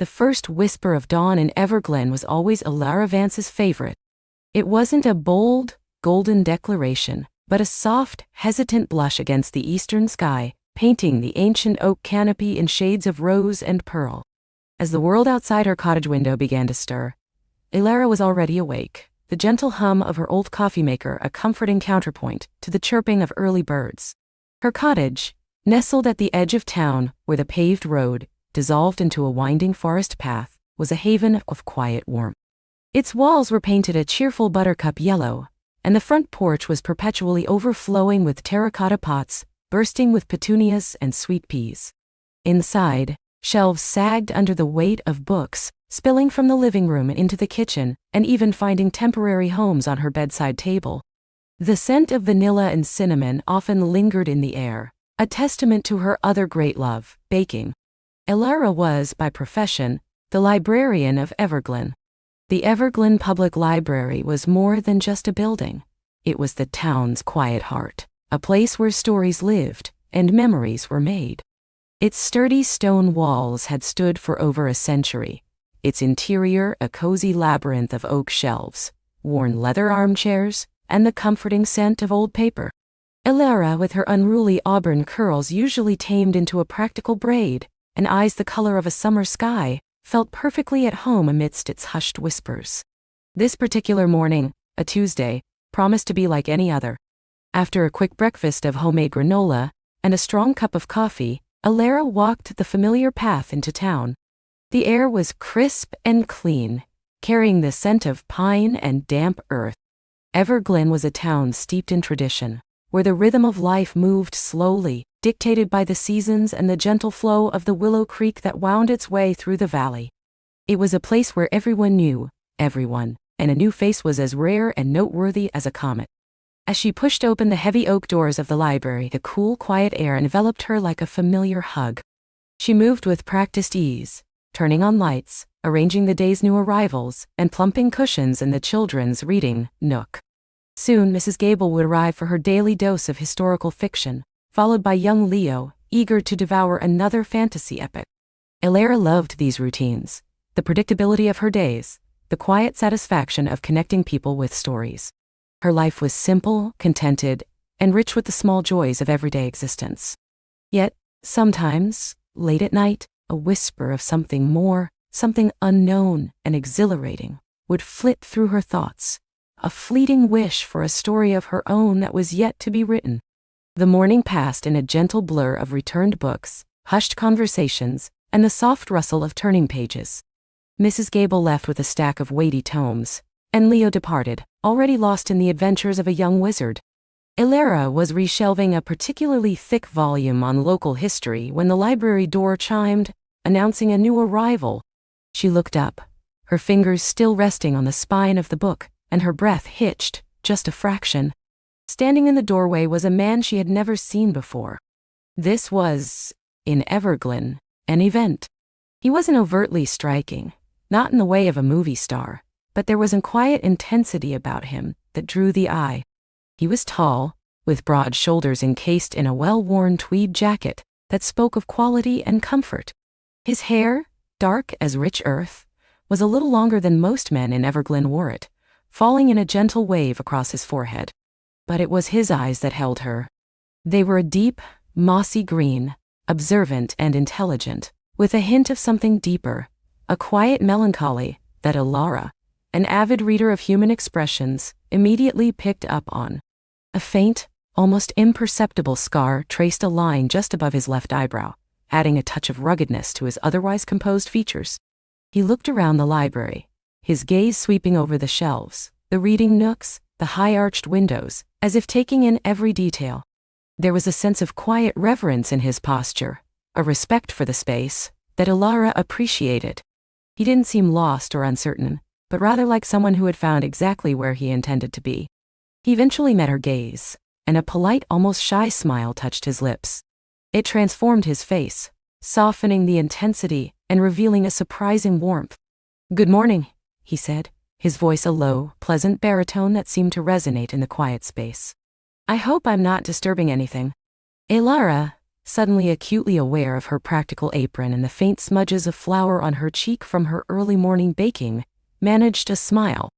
The first whisper of dawn in Everglen was always Elara Vance's favorite. It wasn't a bold, golden declaration, but a soft, hesitant blush against the eastern sky, painting the ancient oak canopy in shades of rose and pearl. As the world outside her cottage window began to stir, Elara was already awake, the gentle hum of her old coffee maker a comforting counterpoint to the chirping of early birds. Her cottage, nestled at the edge of town where the paved road dissolved into a winding forest path, was a haven of quiet warmth. Its walls were painted a cheerful buttercup yellow, and the front porch was perpetually overflowing with terracotta pots, bursting with petunias and sweet peas. Inside, shelves sagged under the weight of books, spilling from the living room into the kitchen, and even finding temporary homes on her bedside table. The scent of vanilla and cinnamon often lingered in the air, a testament to her other great love, baking. Elara was, by profession, the librarian of Everglen. The Everglen Public Library was more than just a building. It was the town's quiet heart, a place where stories lived and memories were made. Its sturdy stone walls had stood for over a century, its interior a cozy labyrinth of oak shelves, worn leather armchairs, and the comforting scent of old paper. Elara, with her unruly auburn curls usually tamed into a practical braid, and eyes the color of a summer sky, felt perfectly at home amidst its hushed whispers. This particular morning, a Tuesday, promised to be like any other. After a quick breakfast of homemade granola and a strong cup of coffee, Elara walked the familiar path into town. The air was crisp and clean, carrying the scent of pine and damp earth. Everglen was a town steeped in tradition, where the rhythm of life moved slowly, dictated by the seasons and the gentle flow of the Willow Creek that wound its way through the valley. It was a place where everyone knew everyone, and a new face was as rare and noteworthy as a comet. As she pushed open the heavy oak doors of the library, the cool, quiet air enveloped her like a familiar hug. She moved with practiced ease, turning on lights, arranging the day's new arrivals, and plumping cushions in the children's reading nook. Soon Mrs. Gable would arrive for her daily dose of historical fiction, followed by young Leo, eager to devour another fantasy epic. Elara loved these routines, the predictability of her days, the quiet satisfaction of connecting people with stories. Her life was simple, contented, and rich with the small joys of everyday existence. Yet, sometimes, late at night, a whisper of something more, something unknown and exhilarating, would flit through her thoughts, a fleeting wish for a story of her own that was yet to be written. The morning passed in a gentle blur of returned books, hushed conversations, and the soft rustle of turning pages. Mrs. Gable left with a stack of weighty tomes, and Leo departed, already lost in the adventures of a young wizard. Elara was reshelving a particularly thick volume on local history when the library door chimed, announcing a new arrival. She looked up, her fingers still resting on the spine of the book, and her breath hitched, just a fraction. Standing in the doorway was a man she had never seen before. This was, in Everglen, an event. He wasn't overtly striking, not in the way of a movie star, but there was a quiet intensity about him that drew the eye. He was tall, with broad shoulders encased in a well-worn tweed jacket that spoke of quality and comfort. His hair, dark as rich earth, was a little longer than most men in Everglen wore it, falling in a gentle wave across his forehead. But it was his eyes that held her. They were a deep, mossy green, observant and intelligent, with a hint of something deeper, a quiet melancholy that Elara, an avid reader of human expressions, immediately picked up on. A faint, almost imperceptible scar traced a line just above his left eyebrow, adding a touch of ruggedness to his otherwise composed features. He looked around the library, his gaze sweeping over the shelves, the reading nooks, the high-arched windows, as if taking in every detail. There was a sense of quiet reverence in his posture, a respect for the space, that Elara appreciated. He didn't seem lost or uncertain, but rather like someone who had found exactly where he intended to be. He eventually met her gaze, and a polite, almost shy smile touched his lips. It transformed his face, softening the intensity and revealing a surprising warmth. "Good morning," he said, his voice a low, pleasant baritone that seemed to resonate in the quiet space. "I hope I'm not disturbing anything." Elara, suddenly acutely aware of her practical apron and the faint smudges of flour on her cheek from her early morning baking, managed a smile.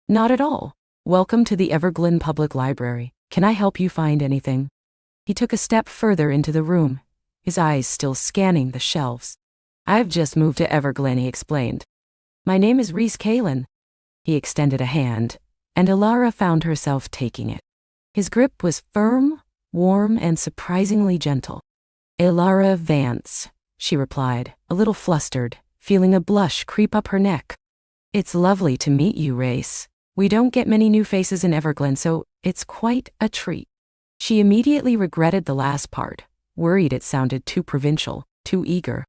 Not at all. Welcome to the Everglen Public Library. Can I help you find anything? He took a step further into the room, his eyes still scanning the shelves. I've just moved to Everglen, he explained. My name is Reese Kalin. He extended a hand, and Elara found herself taking it. His grip was firm, warm, and surprisingly gentle. Elara Vance, she replied, a little flustered, feeling a blush creep up her neck. It's lovely to meet you, Race. We don't get many new faces in Everglen, so it's quite a treat. She immediately regretted the last part, worried it sounded too provincial, too eager.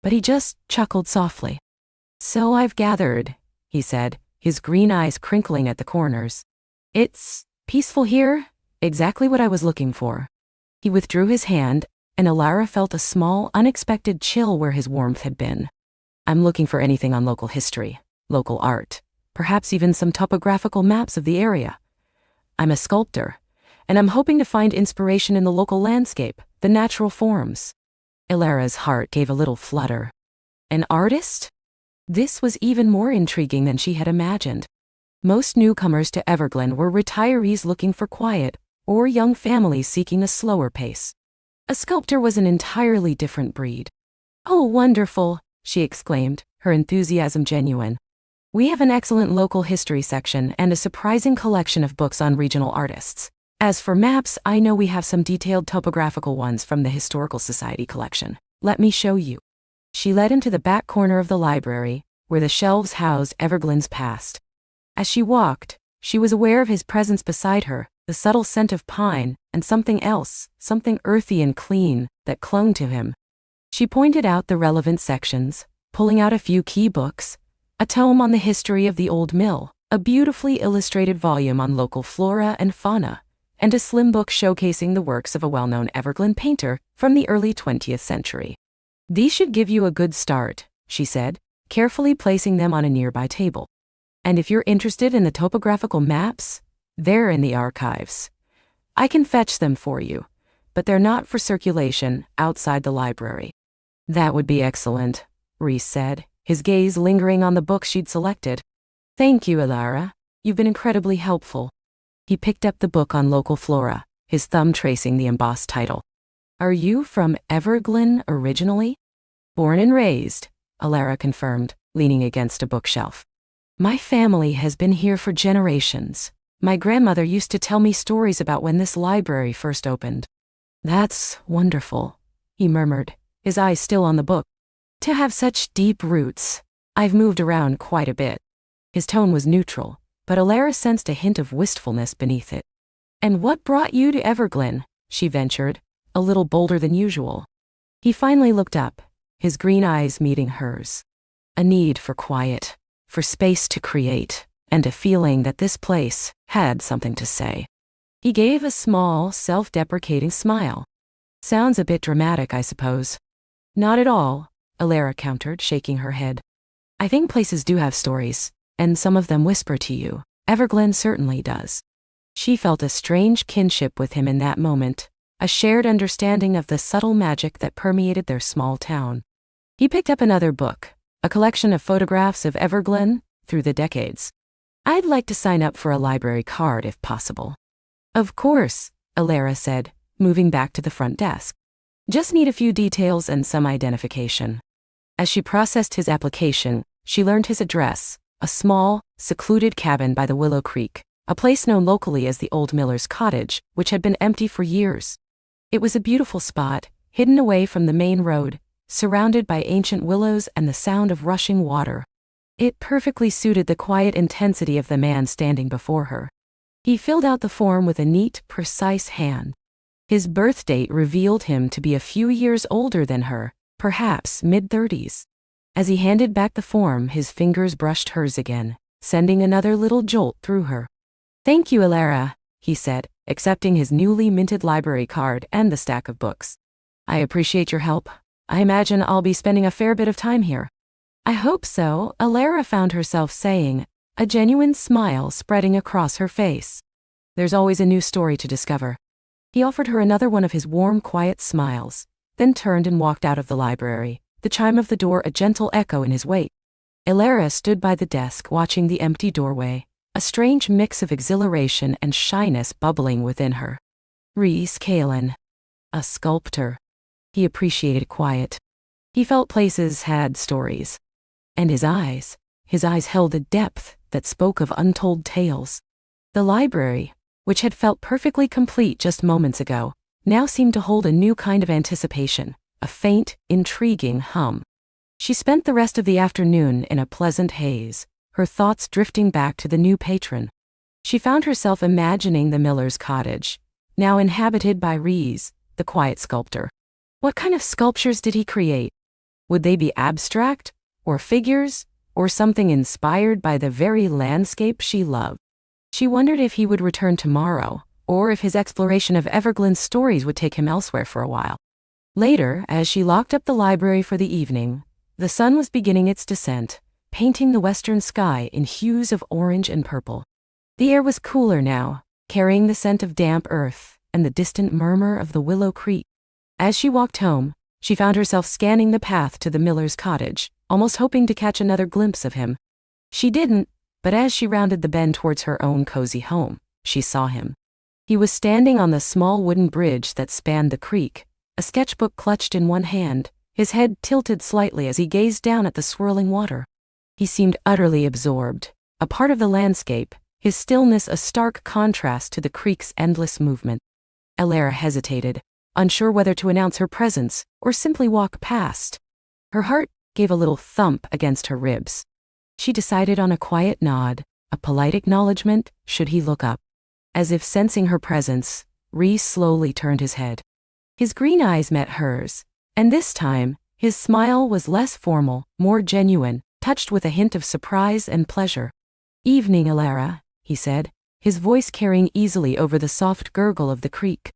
But he just chuckled softly. So I've gathered, he said, his green eyes crinkling at the corners. It's peaceful here, exactly what I was looking for. He withdrew his hand, and Elara felt a small, unexpected chill where his warmth had been. I'm looking for anything on local history, local art, perhaps even some topographical maps of the area. I'm a sculptor, and I'm hoping to find inspiration in the local landscape, the natural forms. Elara's heart gave a little flutter. An artist? This was even more intriguing than she had imagined. Most newcomers to Everglen were retirees looking for quiet, or young families seeking a slower pace. A sculptor was an entirely different breed. Oh, wonderful, she exclaimed, her enthusiasm genuine. We have an excellent local history section and a surprising collection of books on regional artists. As for maps, I know we have some detailed topographical ones from the Historical Society collection. Let me show you. She led him to the back corner of the library, where the shelves housed Everglen's past. As she walked, she was aware of his presence beside her, the subtle scent of pine, and something else, something earthy and clean, that clung to him. She pointed out the relevant sections, pulling out a few key books, a tome on the history of the old mill, a beautifully illustrated volume on local flora and fauna, and a slim book showcasing the works of a well-known Everglen painter from the early 20th century. These should give you a good start, she said, carefully placing them on a nearby table. And if you're interested in the topographical maps, they're in the archives. I can fetch them for you, but they're not for circulation outside the library. That would be excellent, Reese said, his gaze lingering on the book she'd selected. Thank you, Elara. You've been incredibly helpful. He picked up the book on local flora, his thumb tracing the embossed title. Are you from Everglen originally? Born and raised, Elara confirmed, leaning against a bookshelf. My family has been here for generations. My grandmother used to tell me stories about when this library first opened. That's wonderful, he murmured, his eyes still on the book. To have such deep roots. I've moved around quite a bit. His tone was neutral, but Elara sensed a hint of wistfulness beneath it. And what brought you to Everglen? She ventured, a little bolder than usual. He finally looked up, his green eyes meeting hers. A need for quiet, for space to create, and a feeling that this place had something to say. He gave a small, self-deprecating smile. Sounds a bit dramatic, I suppose. Not at all, Elara countered, shaking her head. I think places do have stories, and some of them whisper to you. Everglen certainly does. She felt a strange kinship with him in that moment, a shared understanding of the subtle magic that permeated their small town. He picked up another book, a collection of photographs of Everglen through the decades. I'd like to sign up for a library card if possible. Of course, Elara said, moving back to the front desk. Just need a few details and some identification. As she processed his application, she learned his address, a small, secluded cabin by the Willow Creek, a place known locally as the Old Miller's Cottage, which had been empty for years. It was a beautiful spot, hidden away from the main road, surrounded by ancient willows and the sound of rushing water. It perfectly suited the quiet intensity of the man standing before her. He filled out the form with a neat, precise hand. His birth date revealed him to be a few years older than her, perhaps mid-30s. As he handed back the form, his fingers brushed hers again, sending another little jolt through her. Thank you, Elara, he said, accepting his newly minted library card and the stack of books. I appreciate your help. I imagine I'll be spending a fair bit of time here. I hope so, Elara found herself saying, a genuine smile spreading across her face. There's always a new story to discover. He offered her another one of his warm, quiet smiles, then turned and walked out of the library, the chime of the door a gentle echo in his wake. Elara stood by the desk watching the empty doorway, a strange mix of exhilaration and shyness bubbling within her. Rhys Callan. A sculptor. He appreciated quiet. He felt places had stories. And his eyes held a depth that spoke of untold tales. The library, which had felt perfectly complete just moments ago, now seemed to hold a new kind of anticipation, a faint, intriguing hum. She spent the rest of the afternoon in a pleasant haze, her thoughts drifting back to the new patron. She found herself imagining the miller's cottage, now inhabited by Rhys, the quiet sculptor. What kind of sculptures did he create? Would they be abstract, or figures, or something inspired by the very landscape she loved? She wondered if he would return tomorrow, or if his exploration of Everglen's stories would take him elsewhere for a while. Later, as she locked up the library for the evening, the sun was beginning its descent, painting the western sky in hues of orange and purple. The air was cooler now, carrying the scent of damp earth and the distant murmur of the Willow Creek. As she walked home, she found herself scanning the path to the miller's cottage, almost hoping to catch another glimpse of him. She didn't, but as she rounded the bend towards her own cozy home, she saw him. He was standing on the small wooden bridge that spanned the creek, a sketchbook clutched in one hand, his head tilted slightly as he gazed down at the swirling water. He seemed utterly absorbed, a part of the landscape, his stillness a stark contrast to the creek's endless movement. Elara hesitated, unsure whether to announce her presence or simply walk past. Her heart gave a little thump against her ribs. She decided on a quiet nod, a polite acknowledgement should he look up. As if sensing her presence, Rhys slowly turned his head. His green eyes met hers, and this time, his smile was less formal, more genuine, touched with a hint of surprise and pleasure. "Evening, Elara," he said, his voice carrying easily over the soft gurgle of the creek.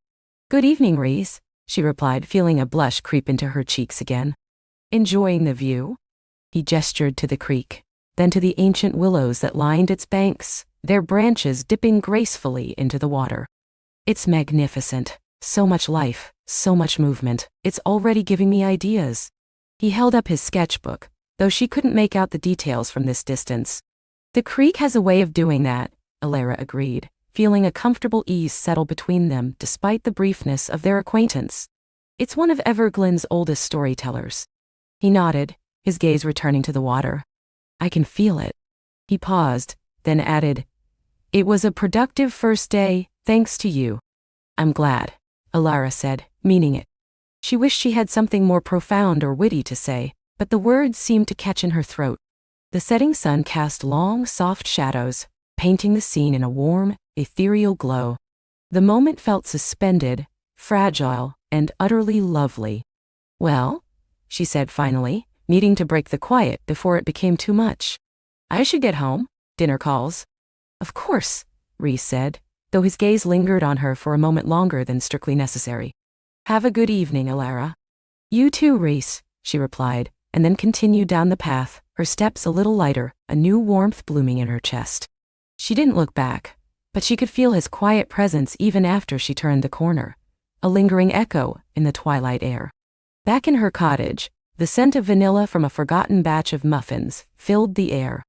"Good evening, Rhys," she replied, feeling a blush creep into her cheeks again. "Enjoying the view?" He gestured to the creek, then to the ancient willows that lined its banks, their branches dipping gracefully into the water. "It's magnificent. So much life, so much movement. It's already giving me ideas." He held up his sketchbook, though she couldn't make out the details from this distance. "The creek has a way of doing that," Elara agreed, feeling a comfortable ease settle between them despite the briefness of their acquaintance. "It's one of Everglen's oldest storytellers." He nodded, his gaze returning to the water. "I can feel it." He paused, then added, "It was a productive first day, thanks to you." "I'm glad," Elara said, meaning it. She wished she had something more profound or witty to say, but the words seemed to catch in her throat. The setting sun cast long, soft shadows, painting the scene in a warm, ethereal glow. The moment felt suspended, fragile, and utterly lovely. "Well," she said finally, needing to break the quiet before it became too much. "I should get home. Dinner calls." "Of course," Rhys said, though his gaze lingered on her for a moment longer than strictly necessary. "Have a good evening, Elara." "You too, Rhys," she replied, and then continued down the path, her steps a little lighter, a new warmth blooming in her chest. She didn't look back, but she could feel his quiet presence even after she turned the corner, a lingering echo in the twilight air. Back in her cottage, the scent of vanilla from a forgotten batch of muffins filled the air.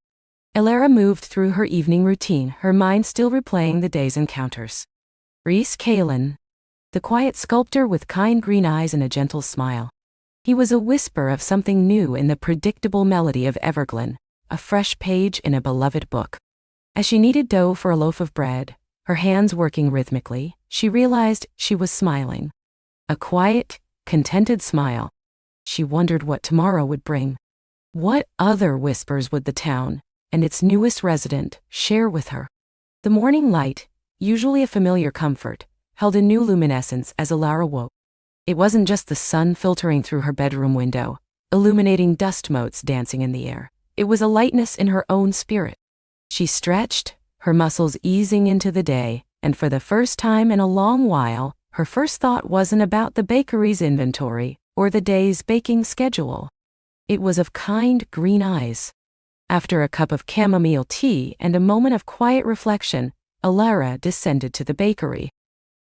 Elara moved through her evening routine, her mind still replaying the day's encounters. Rhys Callan, the quiet sculptor with kind green eyes and a gentle smile. He was a whisper of something new in the predictable melody of Everglen, a fresh page in a beloved book. As she kneaded dough for a loaf of bread, her hands working rhythmically, she realized she was smiling. A quiet, contented smile. She wondered what tomorrow would bring. What other whispers would the town, and its newest resident, share with her? The morning light, usually a familiar comfort, held a new luminescence as Elara woke. It wasn't just the sun filtering through her bedroom window, illuminating dust motes dancing in the air. It was a lightness in her own spirit. She stretched, her muscles easing into the day, and for the first time in a long while, her first thought wasn't about the bakery's inventory or the day's baking schedule. It was of kind green eyes. After a cup of chamomile tea and a moment of quiet reflection, Elara descended to the bakery.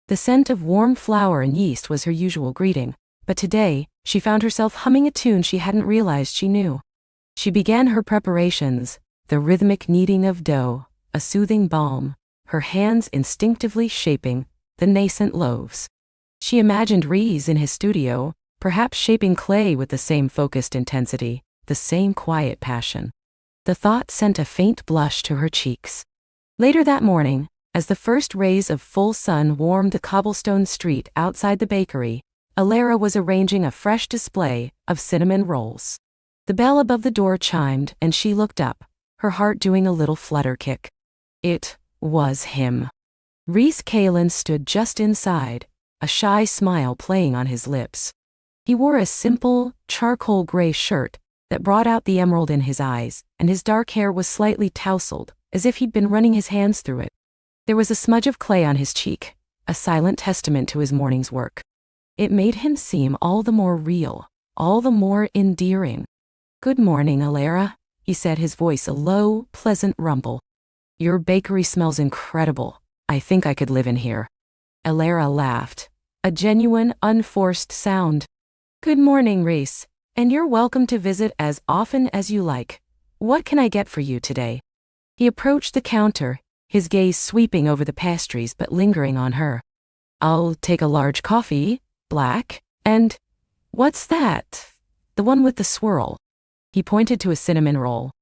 The scent of warm flour and yeast was her usual greeting, But today, she found herself humming a tune she hadn't realized she knew. She began her preparations, the rhythmic kneading of dough, a soothing balm, her hands instinctively shaping the nascent loaves. She imagined Reese in his studio, perhaps shaping clay with the same focused intensity, the same quiet passion. The thought sent a faint blush to her cheeks. Later that morning, as the first rays of full sun warmed the cobblestone street outside the bakery, Elara was arranging a fresh display of cinnamon rolls. The bell above the door chimed and she looked up, her heart doing a little flutter kick. It was him. Reese Kalen stood just inside, a shy smile playing on his lips. He wore a simple, charcoal gray shirt that brought out the emerald in his eyes, and his dark hair was slightly tousled, as if he'd been running his hands through it. There was a smudge of clay on his cheek, a silent testament to his morning's work. It made him seem all the more real, all the more endearing. "Good morning, Elara," he said, his voice a low, pleasant rumble. "Your bakery smells incredible. I think I could live in here." Elara laughed, a genuine, unforced sound. "Good morning, Reese, and you're welcome to visit as often as you like. What can I get for you today?" He approached the counter, his gaze sweeping over the pastries but lingering on her. "I'll take a large coffee, black, and what's that? The one with the swirl." He pointed to a cinnamon roll.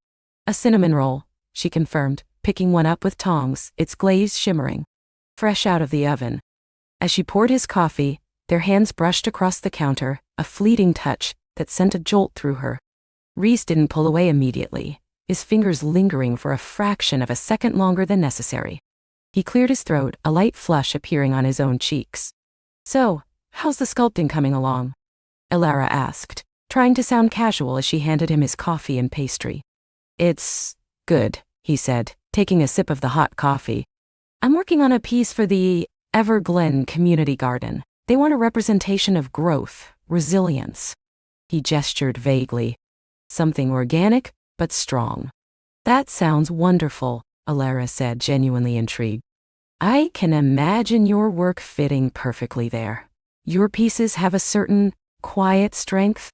"A cinnamon roll," she confirmed, picking one up with tongs, its glaze shimmering. Fresh out of the oven. As she poured his coffee, their hands brushed across the counter, a fleeting touch that sent a jolt through her. Reese didn't pull away immediately, his fingers lingering for a fraction of a second longer than necessary. He cleared his throat, a light flush appearing on his own cheeks. "So, how's the sculpting coming along?" Elara asked, trying to sound casual as she handed him his coffee and pastry. "It's good," he said, taking a sip of the hot coffee. "I'm working on a piece for the Everglen Community Garden. They want a representation of growth, resilience." He gestured vaguely. "Something organic, but strong." "That sounds wonderful," Elara said, genuinely intrigued. "I can imagine your work fitting perfectly there. Your pieces have a certain quiet strength."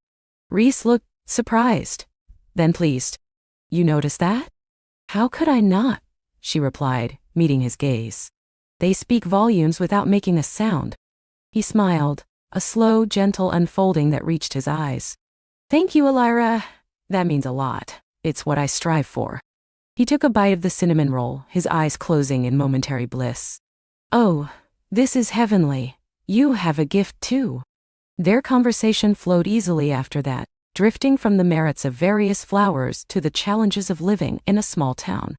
Reese looked surprised, then pleased. "You notice that?" "How could I not?" she replied, meeting his gaze. "They speak volumes without making a sound." He smiled, a slow, gentle unfolding that reached his eyes. "Thank you, Elara. That means a lot. It's what I strive for." He took a bite of the cinnamon roll, his eyes closing in momentary bliss. "Oh, this is heavenly. You have a gift too." Their conversation flowed easily after that, drifting from the merits of various flowers to the challenges of living in a small town.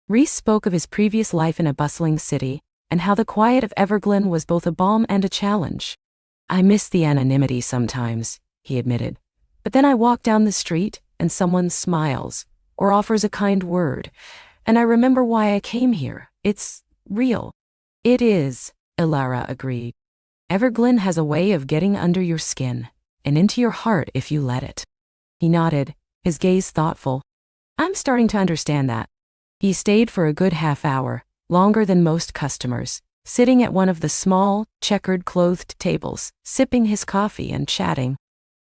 Reese spoke of his previous life in a bustling city, and how the quiet of Everglen was both a balm and a challenge. "I miss the anonymity sometimes," he admitted. "But then I walk down the street, and someone smiles, or offers a kind word, and I remember why I came here. It's real." "It is," Elara agreed. "Everglen has a way of getting under your skin, and into your heart if you let it." He nodded, his gaze thoughtful. "I'm starting to understand that." He stayed for a good half hour, longer than most customers, sitting at one of the small, checkered clothed tables, sipping his coffee and chatting.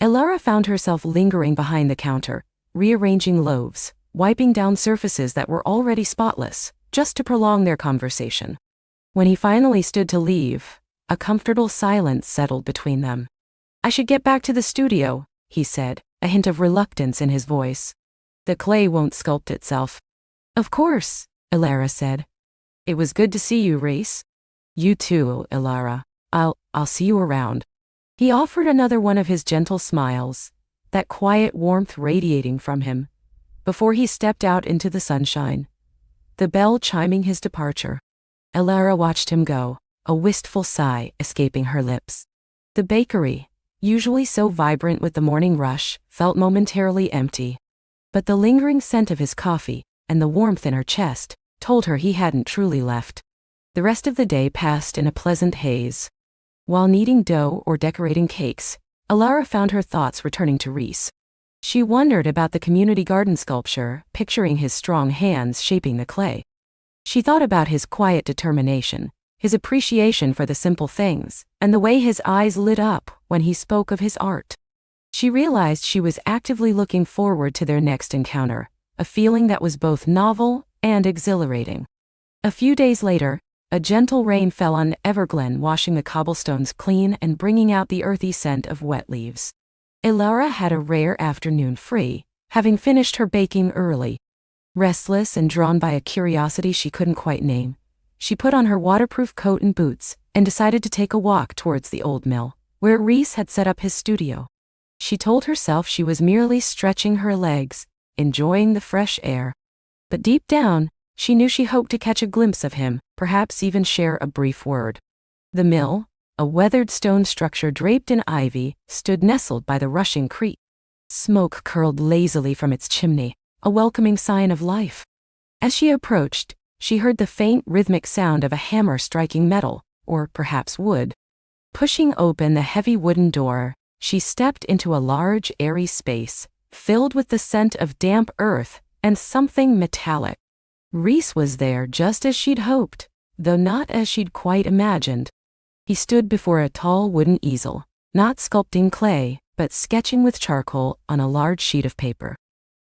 Elara found herself lingering behind the counter, rearranging loaves, wiping down surfaces that were already spotless, just to prolong their conversation. When he finally stood to leave, a comfortable silence settled between them. "I should get back to the studio," he said, a hint of reluctance in his voice. "The clay won't sculpt itself." "Of course," Elara said. "It was good to see you, Reese." "You too, Elara. I'll see you around." He offered another one of his gentle smiles, that quiet warmth radiating from him, before he stepped out into the sunshine, the bell chiming his departure. Elara watched him go, a wistful sigh escaping her lips. The bakery, usually so vibrant with the morning rush, felt momentarily empty. But the lingering scent of his coffee, and the warmth in her chest, told her he hadn't truly left. The rest of the day passed in a pleasant haze. While kneading dough or decorating cakes, Elara found her thoughts returning to Reese. She wondered about the community garden sculpture, picturing his strong hands shaping the clay. She thought about his quiet determination, his appreciation for the simple things, and the way his eyes lit up when he spoke of his art. She realized she was actively looking forward to their next encounter, a feeling that was both novel and exhilarating. A few days later, a gentle rain fell on Everglen, washing the cobblestones clean and bringing out the earthy scent of wet leaves. Elara had a rare afternoon free, having finished her baking early. Restless and drawn by a curiosity she couldn't quite name, she put on her waterproof coat and boots and decided to take a walk towards the old mill, where Reese had set up his studio. She told herself she was merely stretching her legs, enjoying the fresh air. But deep down, she knew she hoped to catch a glimpse of him, perhaps even share a brief word. The mill, a weathered stone structure draped in ivy, stood nestled by the rushing creek. Smoke curled lazily from its chimney, a welcoming sign of life. As she approached, she heard the faint rhythmic sound of a hammer striking metal, or perhaps wood. Pushing open the heavy wooden door, she stepped into a large, airy space, filled with the scent of damp earth and something metallic. Reese was there just as she'd hoped, though not as she'd quite imagined. He stood before a tall wooden easel, not sculpting clay, but sketching with charcoal on a large sheet of paper.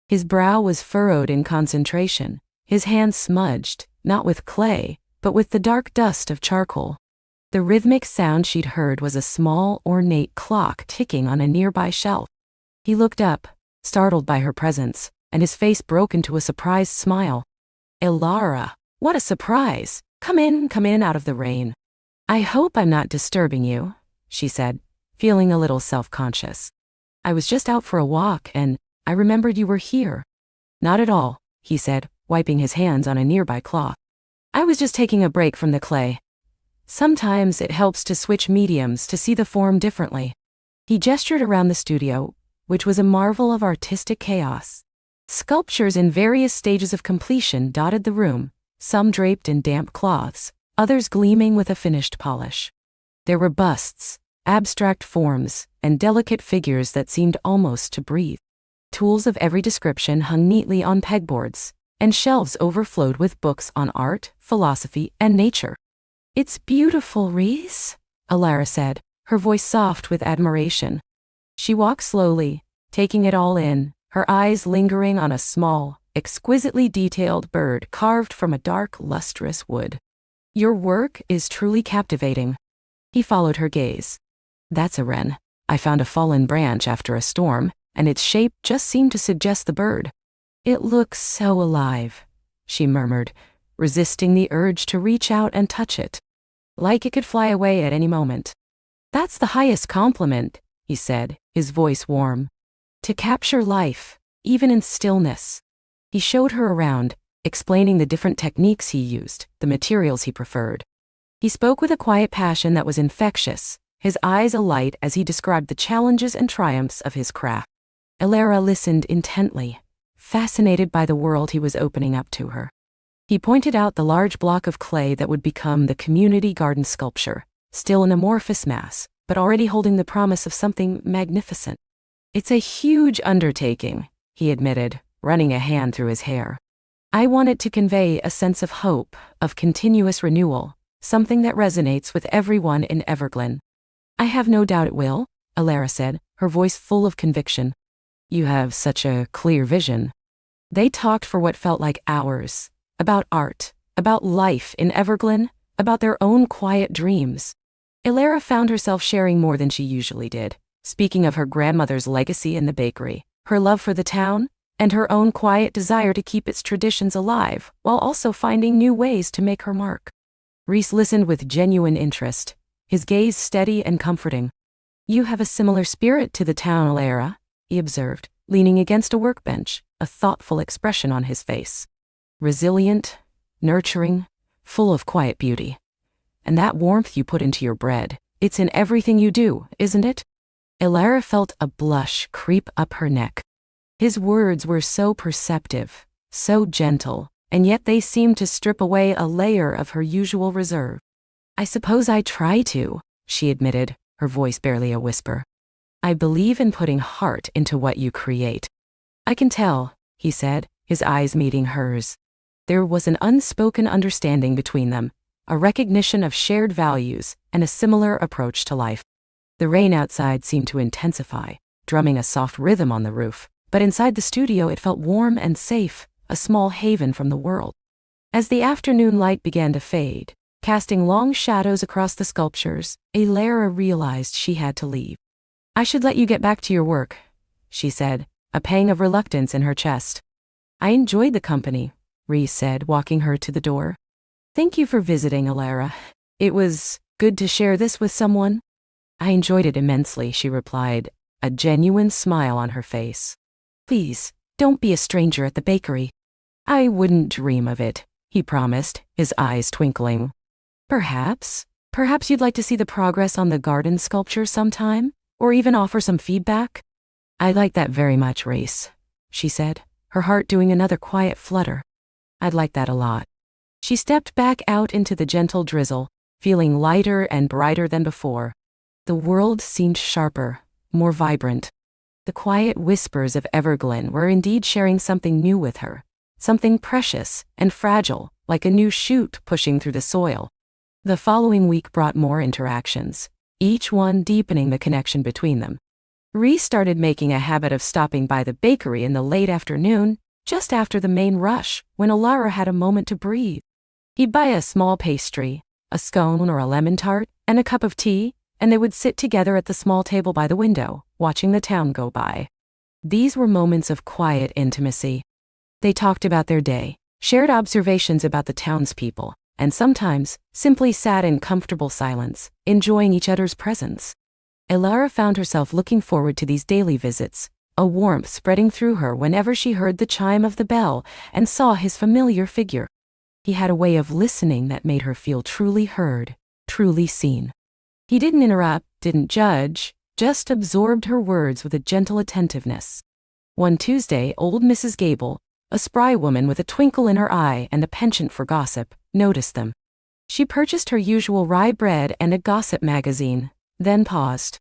His brow was furrowed in concentration, his hands smudged, not with clay, but with the dark dust of charcoal. The rhythmic sound she'd heard was a small, ornate clock ticking on a nearby shelf. He looked up, startled by her presence, and his face broke into a surprised smile. "Elara, what a surprise! Come in out of the rain." "I hope I'm not disturbing you," she said, feeling a little self-conscious. "I was just out for a walk, and I remembered you were here." "Not at all," he said, wiping his hands on a nearby cloth. "I was just taking a break from the clay. Sometimes it helps to switch mediums to see the form differently." He gestured around the studio, which was a marvel of artistic chaos. Sculptures in various stages of completion dotted the room, some draped in damp cloths, others gleaming with a finished polish. There were busts, abstract forms, and delicate figures that seemed almost to breathe. Tools of every description hung neatly on pegboards, and shelves overflowed with books on art, philosophy, and nature. "It's beautiful, Reese," Elara said, her voice soft with admiration. She walked slowly, taking it all in, her eyes lingering on a small, exquisitely detailed bird carved from a dark, lustrous wood. "Your work is truly captivating." He followed her gaze. "That's a wren. I found a fallen branch after a storm, and its shape just seemed to suggest the bird." "It looks so alive," she murmured, resisting the urge to reach out and touch it. "Like it could fly away at any moment." "That's the highest compliment," he said, his voice warm. "To capture life, even in stillness." He showed her around, explaining the different techniques he used, the materials he preferred. He spoke with a quiet passion that was infectious, his eyes alight as he described the challenges and triumphs of his craft. Elara listened intently, fascinated by the world he was opening up to her. He pointed out the large block of clay that would become the community garden sculpture, still an amorphous mass, but already holding the promise of something magnificent. "It's a huge undertaking," he admitted, running a hand through his hair. "I wanted to convey a sense of hope, of continuous renewal, something that resonates with everyone in Everglen." "I have no doubt it will," Elara said, her voice full of conviction. "You have such a clear vision." They talked for what felt like hours, about art, about life in Everglen, about their own quiet dreams. Elara found herself sharing more than she usually did, speaking of her grandmother's legacy in the bakery, her love for the town, and her own quiet desire to keep its traditions alive, while also finding new ways to make her mark. Reese listened with genuine interest, his gaze steady and comforting. "You have a similar spirit to the town, Elara," he observed, leaning against a workbench, a thoughtful expression on his face. "Resilient, nurturing, full of quiet beauty. And that warmth you put into your bread, it's in everything you do, isn't it?" Elara felt a blush creep up her neck. His words were so perceptive, so gentle, and yet they seemed to strip away a layer of her usual reserve. "I suppose I try to," she admitted, her voice barely a whisper. "I believe in putting heart into what you create." "I can tell," he said, his eyes meeting hers. There was an unspoken understanding between them, a recognition of shared values and a similar approach to life. The rain outside seemed to intensify, drumming a soft rhythm on the roof, but inside the studio it felt warm and safe, a small haven from the world. As the afternoon light began to fade, casting long shadows across the sculptures, Elara realized she had to leave. "I should let you get back to your work," she said, a pang of reluctance in her chest. "I enjoyed the company," Reese said, walking her to the door. "Thank you for visiting, Elara. It was good to share this with someone." "I enjoyed it immensely," she replied, a genuine smile on her face. "Please, don't be a stranger at the bakery." "I wouldn't dream of it," he promised, his eyes twinkling. Perhaps you'd like to see the progress on the garden sculpture sometime, or even offer some feedback?" "I'd like that very much, Reese," she said, her heart doing another quiet flutter. "I'd like that a lot." She stepped back out into the gentle drizzle, feeling lighter and brighter than before. The world seemed sharper, more vibrant. The quiet whispers of Everglen were indeed sharing something new with her, something precious and fragile, like a new shoot pushing through the soil. The following week brought more interactions, each one deepening the connection between them. Reese started making a habit of stopping by the bakery in the late afternoon, just after the main rush, when Elara had a moment to breathe. He'd buy a small pastry, a scone or a lemon tart, and a cup of tea, and they would sit together at the small table by the window, watching the town go by. These were moments of quiet intimacy. They talked about their day, shared observations about the townspeople, and sometimes simply sat in comfortable silence, enjoying each other's presence. Elara found herself looking forward to these daily visits, a warmth spreading through her whenever she heard the chime of the bell and saw his familiar figure. He had a way of listening that made her feel truly heard, truly seen. He didn't interrupt, didn't judge, just absorbed her words with a gentle attentiveness. One Tuesday, old Mrs. Gable, a spry woman with a twinkle in her eye and a penchant for gossip, noticed them. She purchased her usual rye bread and a gossip magazine, then paused.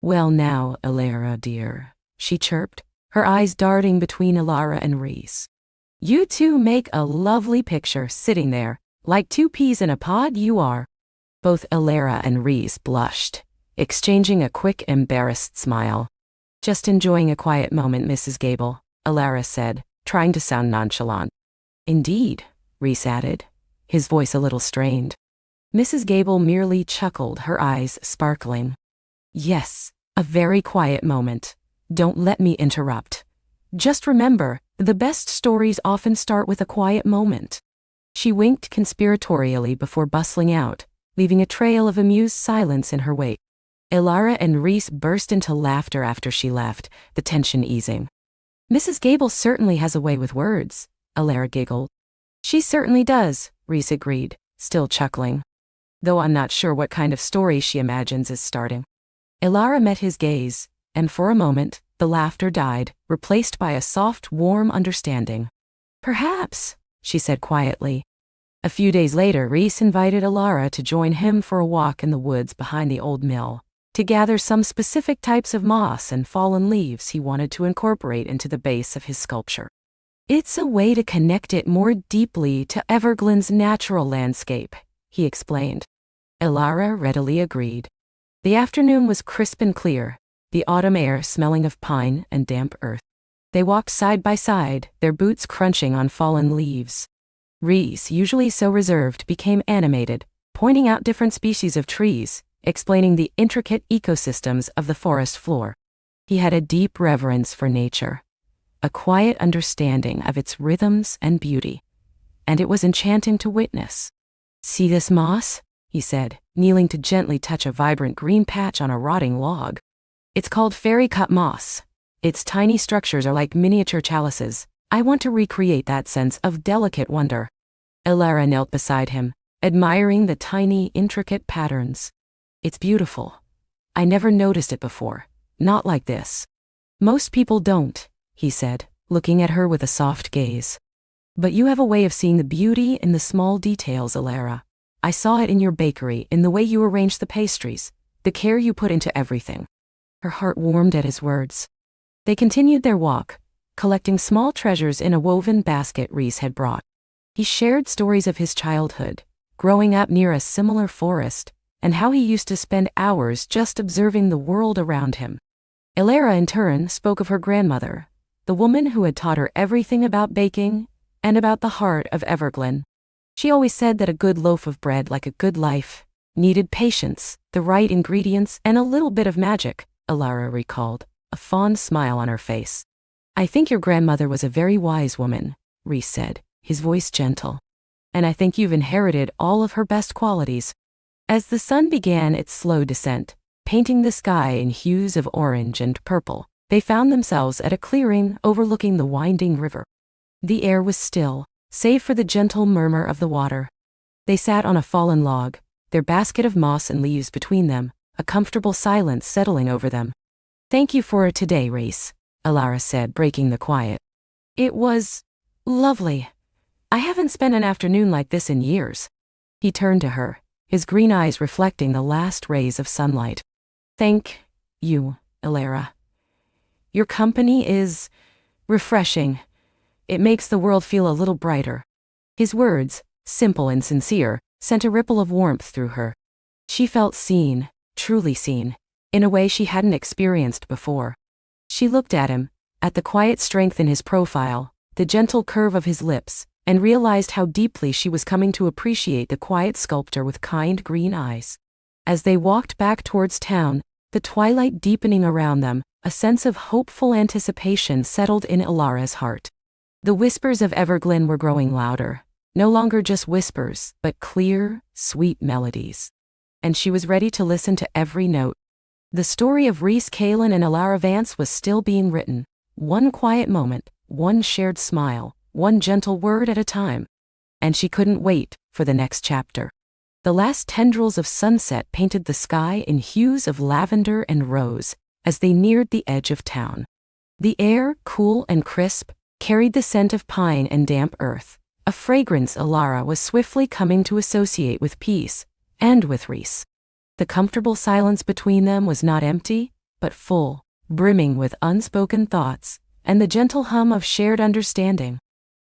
"Well now, Elara dear," she chirped, her eyes darting between Elara and Reese. "You two make a lovely picture sitting there, like two peas in a pod you are." Both Elara and Reese blushed, exchanging a quick, embarrassed smile. "Just enjoying a quiet moment, Mrs. Gable," Elara said, trying to sound nonchalant. "Indeed," Reese added, his voice a little strained. Mrs. Gable merely chuckled, her eyes sparkling. "Yes, a very quiet moment. Don't let me interrupt. Just remember, the best stories often start with a quiet moment." She winked conspiratorially before bustling out, leaving a trail of amused silence in her wake. Elara and Reese burst into laughter after she left, the tension easing. "Mrs. Gable certainly has a way with words," Elara giggled. "She certainly does," Reese agreed, still chuckling. "Though I'm not sure what kind of story she imagines is starting." Elara met his gaze, and for a moment, the laughter died, replaced by a soft, warm understanding. "Perhaps," she said quietly. A few days later, Reese invited Elara to join him for a walk in the woods behind the old mill, to gather some specific types of moss and fallen leaves he wanted to incorporate into the base of his sculpture. "It's a way to connect it more deeply to Everglen's natural landscape," he explained. Elara readily agreed. The afternoon was crisp and clear, the autumn air smelling of pine and damp earth. They walked side by side, their boots crunching on fallen leaves. Reese, usually so reserved, became animated, pointing out different species of trees, explaining the intricate ecosystems of the forest floor. He had a deep reverence for nature, a quiet understanding of its rhythms and beauty, and it was enchanting to witness. "See this moss?" he said, kneeling to gently touch a vibrant green patch on a rotting log. "It's called fairy-cut moss. Its tiny structures are like miniature chalices. I want to recreate that sense of delicate wonder." Elara knelt beside him, admiring the tiny, intricate patterns. "It's beautiful. I never noticed it before. Not like this." "Most people don't," he said, looking at her with a soft gaze. "But you have a way of seeing the beauty in the small details, Elara. I saw it in your bakery, in the way you arranged the pastries, the care you put into everything." Her heart warmed at his words. They continued their walk, collecting small treasures in a woven basket Reese had brought. He shared stories of his childhood, growing up near a similar forest, and how he used to spend hours just observing the world around him. Elara in turn spoke of her grandmother, the woman who had taught her everything about baking and about the heart of Everglen. She always said that a good loaf of bread, like a good life, needed patience, the right ingredients, and a little bit of magic, Elara recalled, a fond smile on her face. I think your grandmother was a very wise woman, Rhys said, his voice gentle. And I think you've inherited all of her best qualities. As the sun began its slow descent, painting the sky in hues of orange and purple, they found themselves at a clearing overlooking the winding river. The air was still, save for the gentle murmur of the water. They sat on a fallen log, their basket of moss and leaves between them, a comfortable silence settling over them. Thank you for today, Rhys, Elara said, breaking the quiet. It was lovely. I haven't spent an afternoon like this in years. He turned to her, his green eyes reflecting the last rays of sunlight. Thank you, Elara. Your company is refreshing. It makes the world feel a little brighter. His words, simple and sincere, sent a ripple of warmth through her. She felt seen, truly seen, in a way she hadn't experienced before. She looked at him, at the quiet strength in his profile, the gentle curve of his lips, and realized how deeply she was coming to appreciate the quiet sculptor with kind green eyes. As they walked back towards town, the twilight deepening around them, a sense of hopeful anticipation settled in Elara's heart. The whispers of Everglen were growing louder, no longer just whispers, but clear, sweet melodies. And she was ready to listen to every note. The story of Rhys Calen and Elara Vance was still being written, one quiet moment, one shared smile, one gentle word at a time. And she couldn't wait for the next chapter. The last tendrils of sunset painted the sky in hues of lavender and rose as they neared the edge of town. The air, cool and crisp, carried the scent of pine and damp earth, a fragrance Elara was swiftly coming to associate with peace and with Rhys. The comfortable silence between them was not empty, but full, brimming with unspoken thoughts and the gentle hum of shared understanding.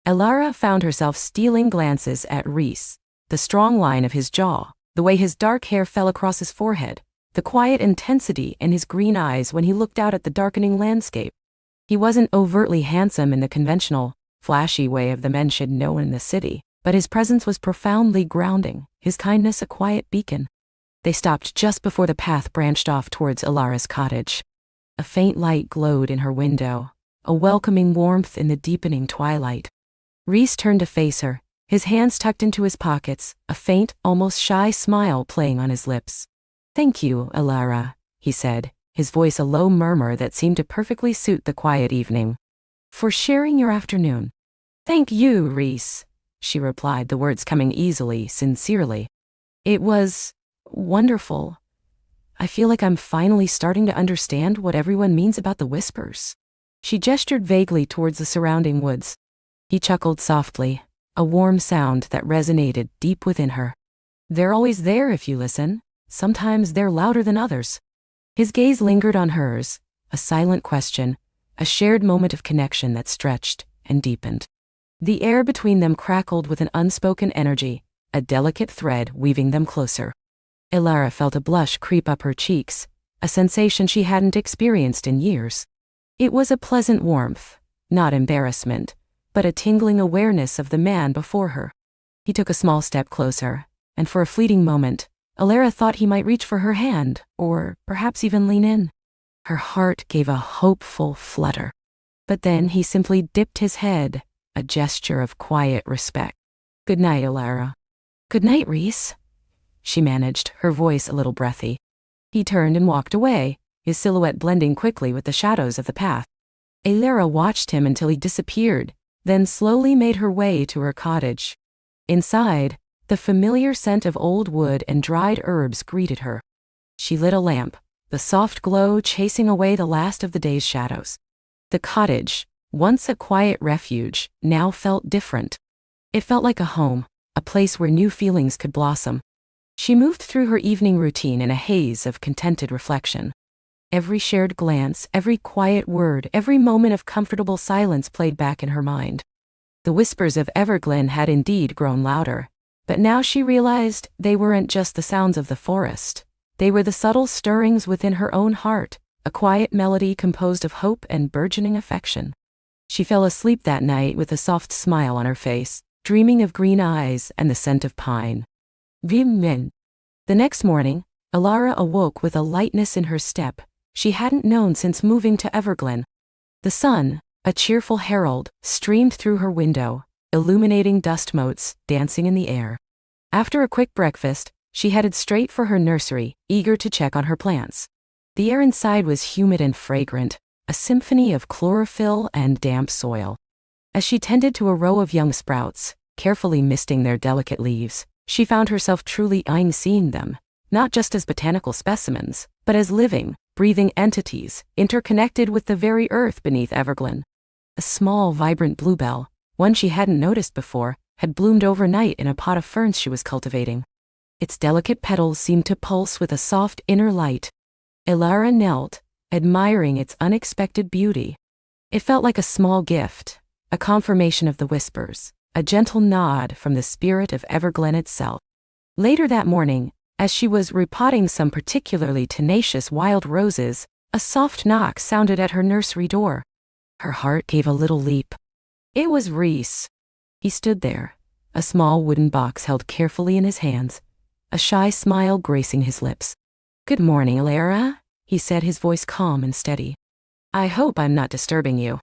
Elara found herself stealing glances at Rhys, the strong line of his jaw, the way his dark hair fell across his forehead, the quiet intensity in his green eyes when he looked out at the darkening landscape. He wasn't overtly handsome in the conventional, flashy way of the men she'd known in the city, but his presence was profoundly grounding, his kindness a quiet beacon. They stopped just before the path branched off towards Elara's cottage. A faint light glowed in her window, a welcoming warmth in the deepening twilight. Rhys turned to face her, his hands tucked into his pockets, a faint, almost shy smile playing on his lips. Thank you, Elara, he said, his voice a low murmur that seemed to perfectly suit the quiet evening. For sharing your afternoon. Thank you, Rhys, she replied, the words coming easily, sincerely. It was wonderful. I feel like I'm finally starting to understand what everyone means about the whispers. She gestured vaguely towards the surrounding woods. He chuckled softly, a warm sound that resonated deep within her. They're always there if you listen. Sometimes they're louder than others. His gaze lingered on hers, a silent question, a shared moment of connection that stretched and deepened. The air between them crackled with an unspoken energy, a delicate thread weaving them closer. Elara felt a blush creep up her cheeks, a sensation she hadn't experienced in years. It was a pleasant warmth, not embarrassment, but a tingling awareness of the man before her. He took a small step closer, and for a fleeting moment, Elara thought he might reach for her hand, or perhaps even lean in. Her heart gave a hopeful flutter. But then he simply dipped his head, a gesture of quiet respect. Good night, Elara. Good night, Rhys, she managed, her voice a little breathy. He turned and walked away, his silhouette blending quickly with the shadows of the path. Elara watched him until he disappeared, then slowly made her way to her cottage. Inside, the familiar scent of old wood and dried herbs greeted her. She lit a lamp, the soft glow chasing away the last of the day's shadows. The cottage, once a quiet refuge, now felt different. It felt like a home, a place where new feelings could blossom. She moved through her evening routine in a haze of contented reflection. Every shared glance, every quiet word, every moment of comfortable silence played back in her mind. The whispers of Everglen had indeed grown louder, But now she realized they weren't just the sounds of the forest. They were the subtle stirrings within her own heart, a quiet melody composed of hope and burgeoning affection. She fell asleep that night with a soft smile on her face, dreaming of green eyes and the scent of pine. Vim. The next morning, Elara awoke with a lightness in her step she hadn't known since moving to Everglen. The sun, a cheerful herald, streamed through her window, illuminating dust motes dancing in the air. After a quick breakfast, she headed straight for her nursery, eager to check on her plants. The air inside was humid and fragrant, a symphony of chlorophyll and damp soil. As she tended to a row of young sprouts, carefully misting their delicate leaves, she found herself truly seeing them, not just as botanical specimens, but as living, breathing entities, interconnected with the very earth beneath Everglen. A small, vibrant bluebell, one she hadn't noticed before, had bloomed overnight in a pot of ferns she was cultivating. Its delicate petals seemed to pulse with a soft inner light. Elara knelt, admiring its unexpected beauty. It felt like a small gift, a confirmation of the whispers, a gentle nod from the spirit of Everglen itself. Later that morning, as she was repotting some particularly tenacious wild roses, a soft knock sounded at her nursery door. Her heart gave a little leap. It was Rhys. He stood there, a small wooden box held carefully in his hands, a shy smile gracing his lips. "Good morning, Elara," he said, his voice calm and steady. "I hope I'm not disturbing you."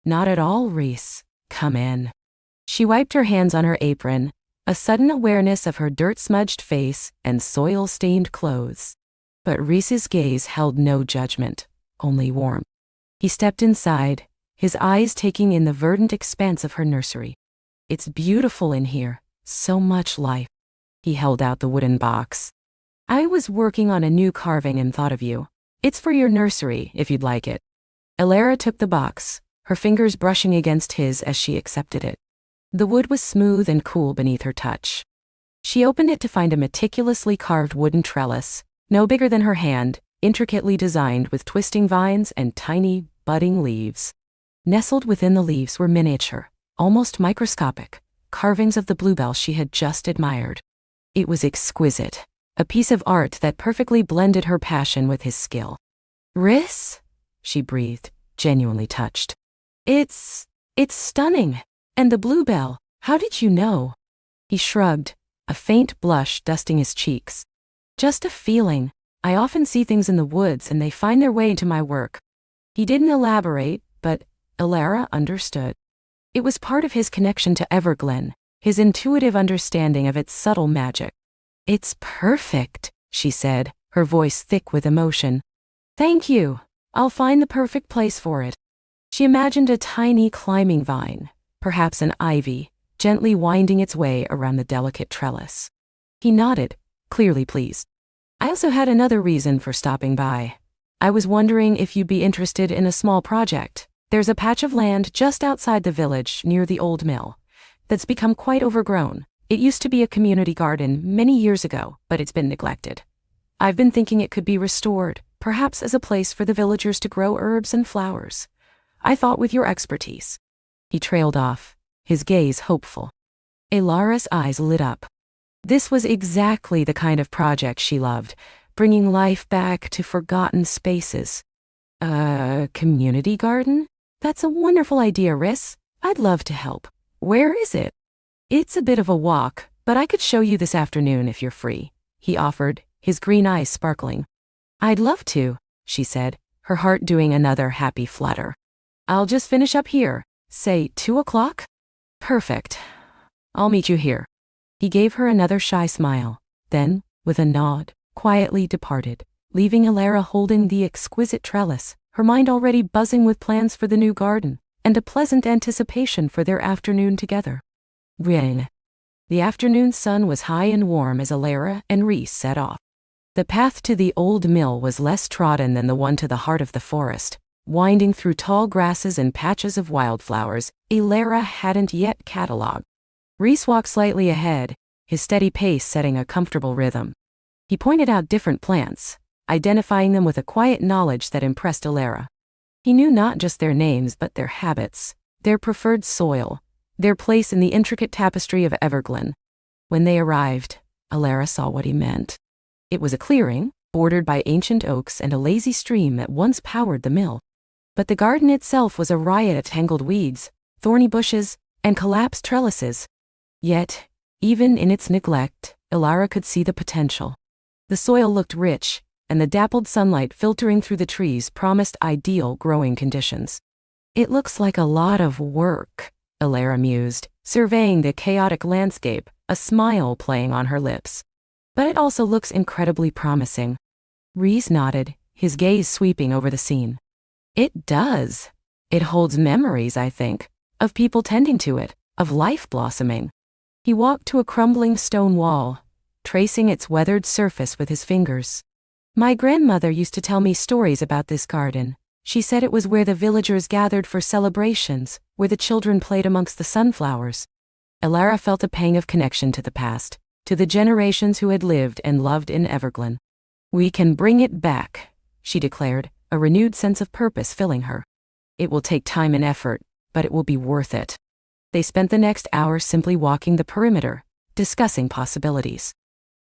"Not at all, Rhys. Come in." She wiped her hands on her apron, a sudden awareness of her dirt-smudged face and soil-stained clothes. But Rhys's gaze held no judgment, only warmth. He stepped inside, his eyes taking in the verdant expanse of her nursery. "It's beautiful in here, so much life." He held out the wooden box. "I was working on a new carving and thought of you. It's for your nursery, if you'd like it." Elara took the box, her fingers brushing against his as she accepted it. The wood was smooth and cool beneath her touch. She opened it to find a meticulously carved wooden trellis, no bigger than her hand, intricately designed with twisting vines and tiny, budding leaves. Nestled within the leaves were miniature, almost microscopic, carvings of the bluebell she had just admired. It was exquisite, a piece of art that perfectly blended her passion with his skill. "Rhys?" she breathed, genuinely touched. It's stunning. And the bluebell, how did you know?" He shrugged, a faint blush dusting his cheeks. "Just a feeling. I often see things in the woods and they find their way into my work." He didn't elaborate, but Elara understood. It was part of his connection to Everglen, his intuitive understanding of its subtle magic. "It's perfect," she said, her voice thick with emotion. "Thank you. I'll find the perfect place for it." She imagined a tiny climbing vine, perhaps an ivy, gently winding its way around the delicate trellis. He nodded, clearly pleased. "I also had another reason for stopping by. I was wondering if you'd be interested in a small project. There's a patch of land just outside the village near the old mill that's become quite overgrown. It used to be a community garden many years ago, but it's been neglected. I've been thinking it could be restored, perhaps as a place for the villagers to grow herbs and flowers. I thought with your expertise." He trailed off, his gaze hopeful. Elara's eyes lit up. This was exactly the kind of project she loved, bringing life back to forgotten spaces. "A community garden? That's a wonderful idea, Rhys. I'd love to help. Where is it?" "It's a bit of a walk, but I could show you this afternoon if you're free," he offered, his green eyes sparkling. "I'd love to," she said, her heart doing another happy flutter. "I'll just finish up here. Say 2 o'clock? Perfect. I'll meet you here." He gave her another shy smile, then, with a nod, quietly departed, leaving Elara holding the exquisite trellis, her mind already buzzing with plans for the new garden, and a pleasant anticipation for their afternoon together. Ring. The afternoon sun was high and warm as Elara and Rhys set off. The path to the old mill was less trodden than the one to the heart of the forest, winding through tall grasses and patches of wildflowers Elara hadn't yet catalogued. Rhys walked slightly ahead, his steady pace setting a comfortable rhythm. He pointed out different plants, identifying them with a quiet knowledge that impressed Elara. He knew not just their names but their habits, their preferred soil, their place in the intricate tapestry of Everglen. When they arrived, Elara saw what he meant. It was a clearing, bordered by ancient oaks and a lazy stream that once powered the mill. But the garden itself was a riot of tangled weeds, thorny bushes, and collapsed trellises. Yet, even in its neglect, Elara could see the potential. The soil looked rich, and the dappled sunlight filtering through the trees promised ideal growing conditions. It looks like a lot of work, Elara mused, surveying the chaotic landscape, a smile playing on her lips. But it also looks incredibly promising. Rhys nodded, his gaze sweeping over the scene. It does. It holds memories, I think, of people tending to it, of life blossoming. He walked to a crumbling stone wall, tracing its weathered surface with his fingers. My grandmother used to tell me stories about this garden. She said it was where the villagers gathered for celebrations, where the children played amongst the sunflowers. Elara felt a pang of connection to the past, to the generations who had lived and loved in Everglen. We can bring it back, she declared, a renewed sense of purpose filling her. It will take time and effort, but it will be worth it. They spent the next hour simply walking the perimeter, discussing possibilities.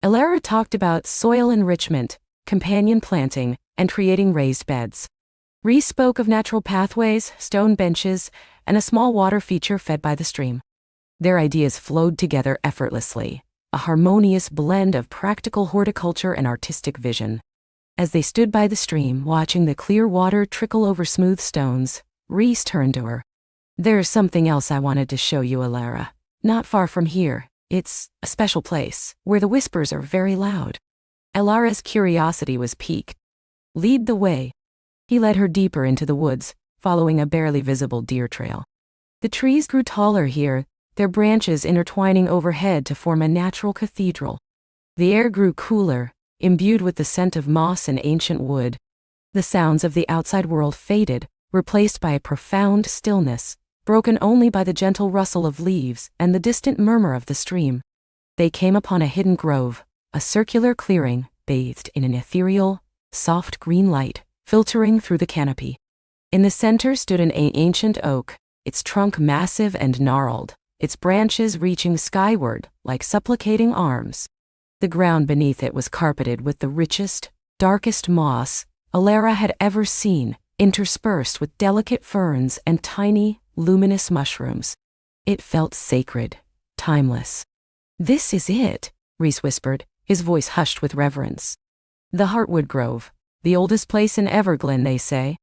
Elara talked about soil enrichment, companion planting, and creating raised beds. Rhys spoke of natural pathways, stone benches, and a small water feature fed by the stream. Their ideas flowed together effortlessly, a harmonious blend of practical horticulture and artistic vision. As they stood by the stream, watching the clear water trickle over smooth stones, Rhys turned to her. There's something else I wanted to show you, Elara. Not far from here. It's a special place, where the whispers are very loud. Elara's curiosity was piqued. Lead the way. He led her deeper into the woods, following a barely visible deer trail. The trees grew taller here, their branches intertwining overhead to form a natural cathedral. The air grew cooler, imbued with the scent of moss and ancient wood. The sounds of the outside world faded, replaced by a profound stillness, broken only by the gentle rustle of leaves and the distant murmur of the stream. They came upon a hidden grove, a circular clearing bathed in an ethereal, soft green light filtering through the canopy. In the center stood an ancient oak, its trunk massive and gnarled, its branches reaching skyward like supplicating arms. The ground beneath it was carpeted with the richest, darkest moss Elara had ever seen, interspersed with delicate ferns and tiny, luminous mushrooms. It felt sacred, timeless. This is it, Rhys whispered, his voice hushed with reverence. The Heartwood Grove, the oldest place in Everglen, they say.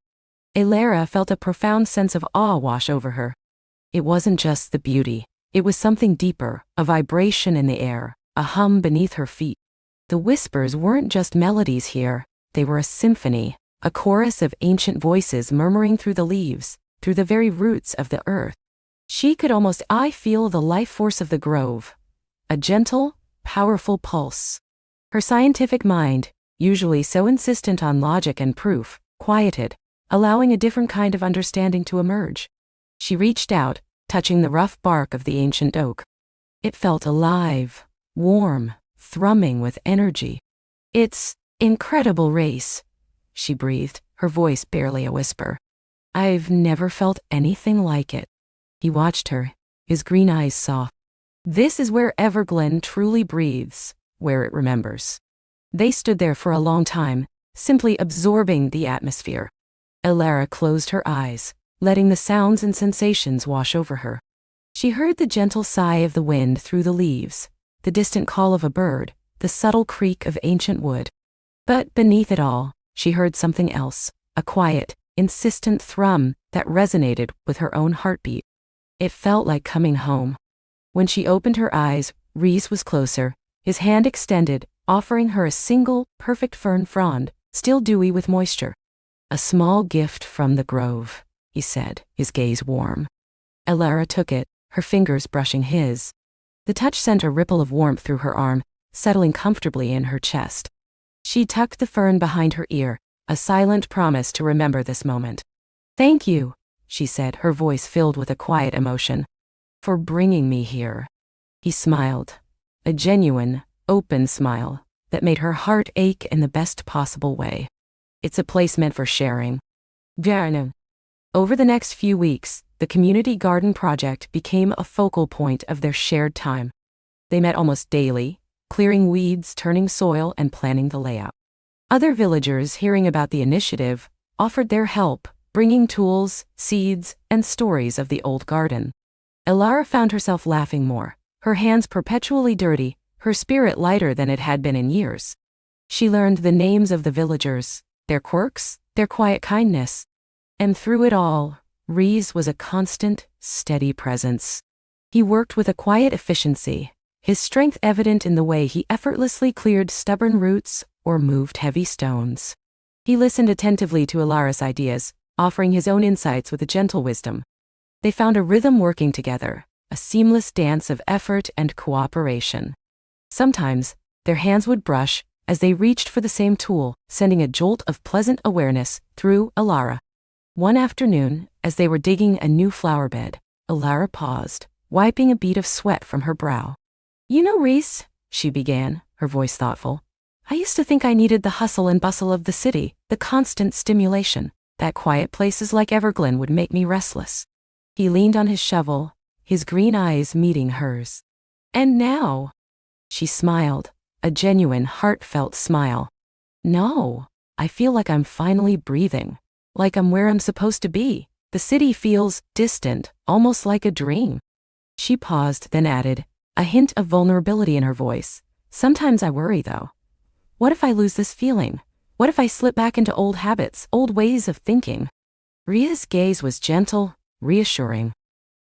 Elara felt a profound sense of awe wash over her. It wasn't just the beauty, it was something deeper, a vibration in the air, a hum beneath her feet. The whispers weren't just melodies here, they were a symphony, a chorus of ancient voices murmuring through the leaves, through the very roots of the earth. She could almost feel the life force of the grove, a gentle, powerful pulse. Her scientific mind, usually so insistent on logic and proof, quieted, allowing a different kind of understanding to emerge. She reached out, touching the rough bark of the ancient oak. It felt alive, warm, thrumming with energy. It's incredible, Rhys, she breathed, her voice barely a whisper. I've never felt anything like it. He watched her, his green eyes soft. This is where Everglen truly breathes, where it remembers. They stood there for a long time, simply absorbing the atmosphere. Elara closed her eyes, letting the sounds and sensations wash over her. She heard the gentle sigh of the wind through the leaves, the distant call of a bird, the subtle creak of ancient wood. But beneath it all, she heard something else, a quiet, insistent thrum that resonated with her own heartbeat. It felt like coming home. When she opened her eyes, Rhys was closer, his hand extended, offering her a single, perfect fern frond, still dewy with moisture. A small gift from the grove, he said, his gaze warm. Elara took it, her fingers brushing his. The touch sent a ripple of warmth through her arm, settling comfortably in her chest. She tucked the fern behind her ear, a silent promise to remember this moment. Thank you, she said, her voice filled with a quiet emotion. For bringing me here. He smiled, a genuine, open smile that made her heart ache in the best possible way. It's a place meant for sharing. Vernon. Over the next few weeks, the community garden project became a focal point of their shared time. They met almost daily, clearing weeds, turning soil, and planning the layout. Other villagers, hearing about the initiative, offered their help, bringing tools, seeds, and stories of the old garden. Elara found herself laughing more, her hands perpetually dirty, her spirit lighter than it had been in years. She learned the names of the villagers, their quirks, their quiet kindness. And through it all, Reese was a constant, steady presence. He worked with a quiet efficiency, his strength evident in the way he effortlessly cleared stubborn roots or moved heavy stones. He listened attentively to Elara's ideas, offering his own insights with a gentle wisdom. They found a rhythm working together, a seamless dance of effort and cooperation. Sometimes, their hands would brush as they reached for the same tool, sending a jolt of pleasant awareness through Elara. One afternoon, as they were digging a new flower bed, Elara paused, wiping a bead of sweat from her brow. "You know, Reese," she began, her voice thoughtful, "I used to think I needed the hustle and bustle of the city, the constant stimulation, that quiet places like Everglen would make me restless." He leaned on his shovel, his green eyes meeting hers. "And now?" She smiled, a genuine, heartfelt smile. "No, I feel like I'm finally breathing, like I'm where I'm supposed to be. The city feels distant, almost like a dream." She paused, then added, a hint of vulnerability in her voice. "Sometimes I worry, though. What if I lose this feeling? What if I slip back into old habits, old ways of thinking?" Ria's gaze was gentle, reassuring.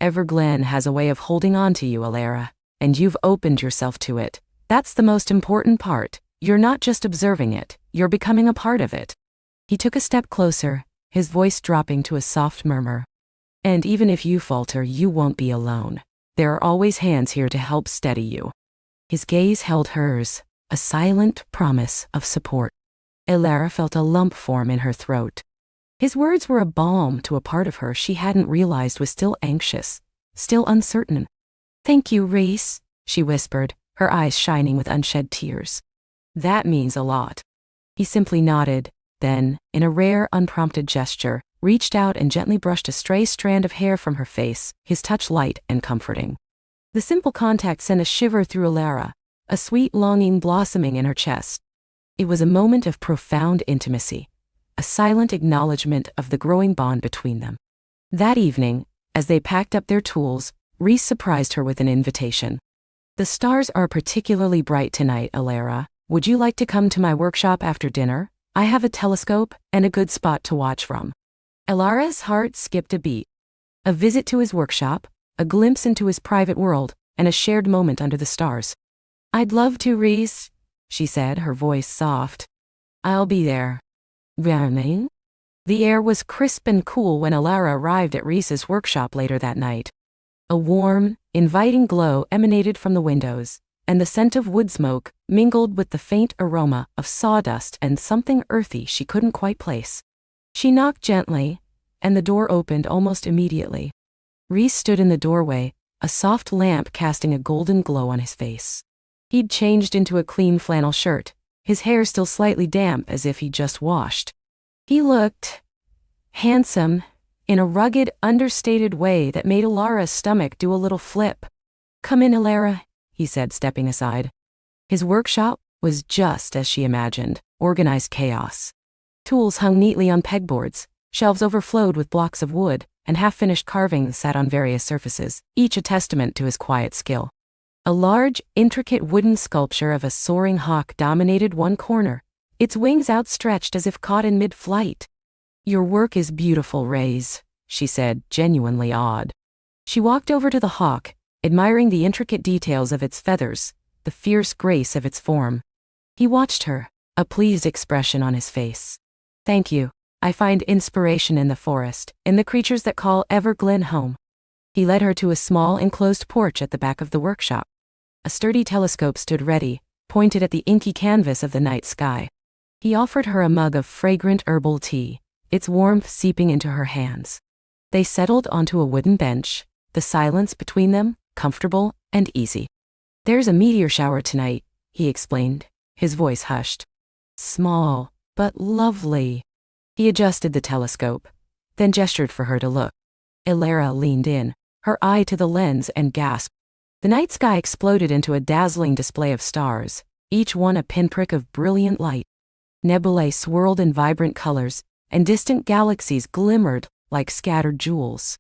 "Everglen has a way of holding on to you, Elara, and you've opened yourself to it. That's the most important part. You're not just observing it, you're becoming a part of it." He took a step closer, his voice dropping to a soft murmur. "And even if you falter, you won't be alone. There are always hands here to help steady you." His gaze held hers, a silent promise of support. Elara felt a lump form in her throat. His words were a balm to a part of her she hadn't realized was still anxious, still uncertain. "Thank you, Reese," she whispered, her eyes shining with unshed tears. "That means a lot." He simply nodded, then, in a rare, unprompted gesture, reached out and gently brushed a stray strand of hair from her face, his touch light and comforting. The simple contact sent a shiver through Elara, a sweet longing blossoming in her chest. It was a moment of profound intimacy, a silent acknowledgement of the growing bond between them. That evening, as they packed up their tools, Reese surprised her with an invitation. "The stars are particularly bright tonight, Elara. Would you like to come to my workshop after dinner? I have a telescope and a good spot to watch from." Elara's heart skipped a beat. A visit to his workshop, a glimpse into his private world, and a shared moment under the stars. "I'd love to, Reese," she said, her voice soft. "I'll be there." Really? The air was crisp and cool when Elara arrived at Reese's workshop later that night. A warm, inviting glow emanated from the windows, and the scent of wood smoke mingled with the faint aroma of sawdust and something earthy she couldn't quite place. She knocked gently, and the door opened almost immediately. Reese stood in the doorway, a soft lamp casting a golden glow on his face. He'd changed into a clean flannel shirt, his hair still slightly damp as if he'd just washed. He looked handsome, in a rugged, understated way that made Elara's stomach do a little flip. "Come in, Elara," he said, stepping aside. His workshop was just as she imagined, organized chaos. Tools hung neatly on pegboards, shelves overflowed with blocks of wood, and half-finished carvings sat on various surfaces, each a testament to his quiet skill. A large, intricate wooden sculpture of a soaring hawk dominated one corner, its wings outstretched as if caught in mid-flight. "Your work is beautiful, Raze," she said, genuinely awed. She walked over to the hawk, admiring the intricate details of its feathers, the fierce grace of its form. He watched her, a pleased expression on his face. "Thank you. I find inspiration in the forest, in the creatures that call Everglen home." He led her to a small enclosed porch at the back of the workshop. A sturdy telescope stood ready, pointed at the inky canvas of the night sky. He offered her a mug of fragrant herbal tea, its warmth seeping into her hands. They settled onto a wooden bench, the silence between them comfortable and easy. "There's a meteor shower tonight," he explained, his voice hushed. "Small, but lovely." He adjusted the telescope, then gestured for her to look. Elara leaned in, her eye to the lens, and gasped. The night sky exploded into a dazzling display of stars, each one a pinprick of brilliant light. Nebulae swirled in vibrant colors, and distant galaxies glimmered like scattered jewels.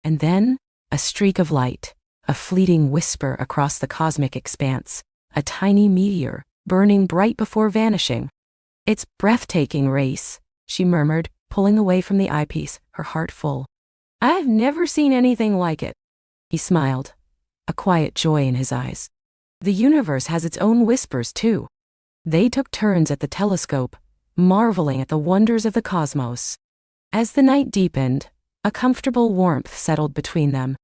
And then, a streak of light, a fleeting whisper across the cosmic expanse, a tiny meteor, burning bright before vanishing. "It's breathtaking, Race," she murmured, pulling away from the eyepiece, her heart full. "I've never seen anything like it." He smiled, a quiet joy in his eyes. The universe has its own whispers, too. They took turns at the telescope, marveling at the wonders of the cosmos. As the night deepened, a comfortable warmth settled between them.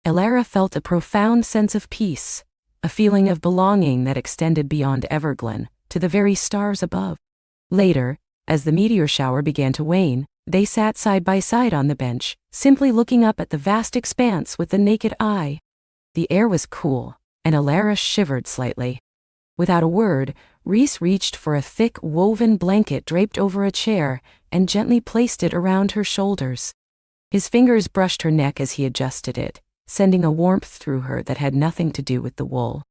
Elara felt a profound sense of peace, a feeling of belonging that extended beyond Everglen, to the very stars above. Later, as the meteor shower began to wane, they sat side by side on the bench, simply looking up at the vast expanse with the naked eye. The air was cool, and Elara shivered slightly. Without a word, Rhys reached for a thick woven blanket draped over a chair and gently placed it around her shoulders. His fingers brushed her neck as he adjusted it, sending a warmth through her that had nothing to do with the wool.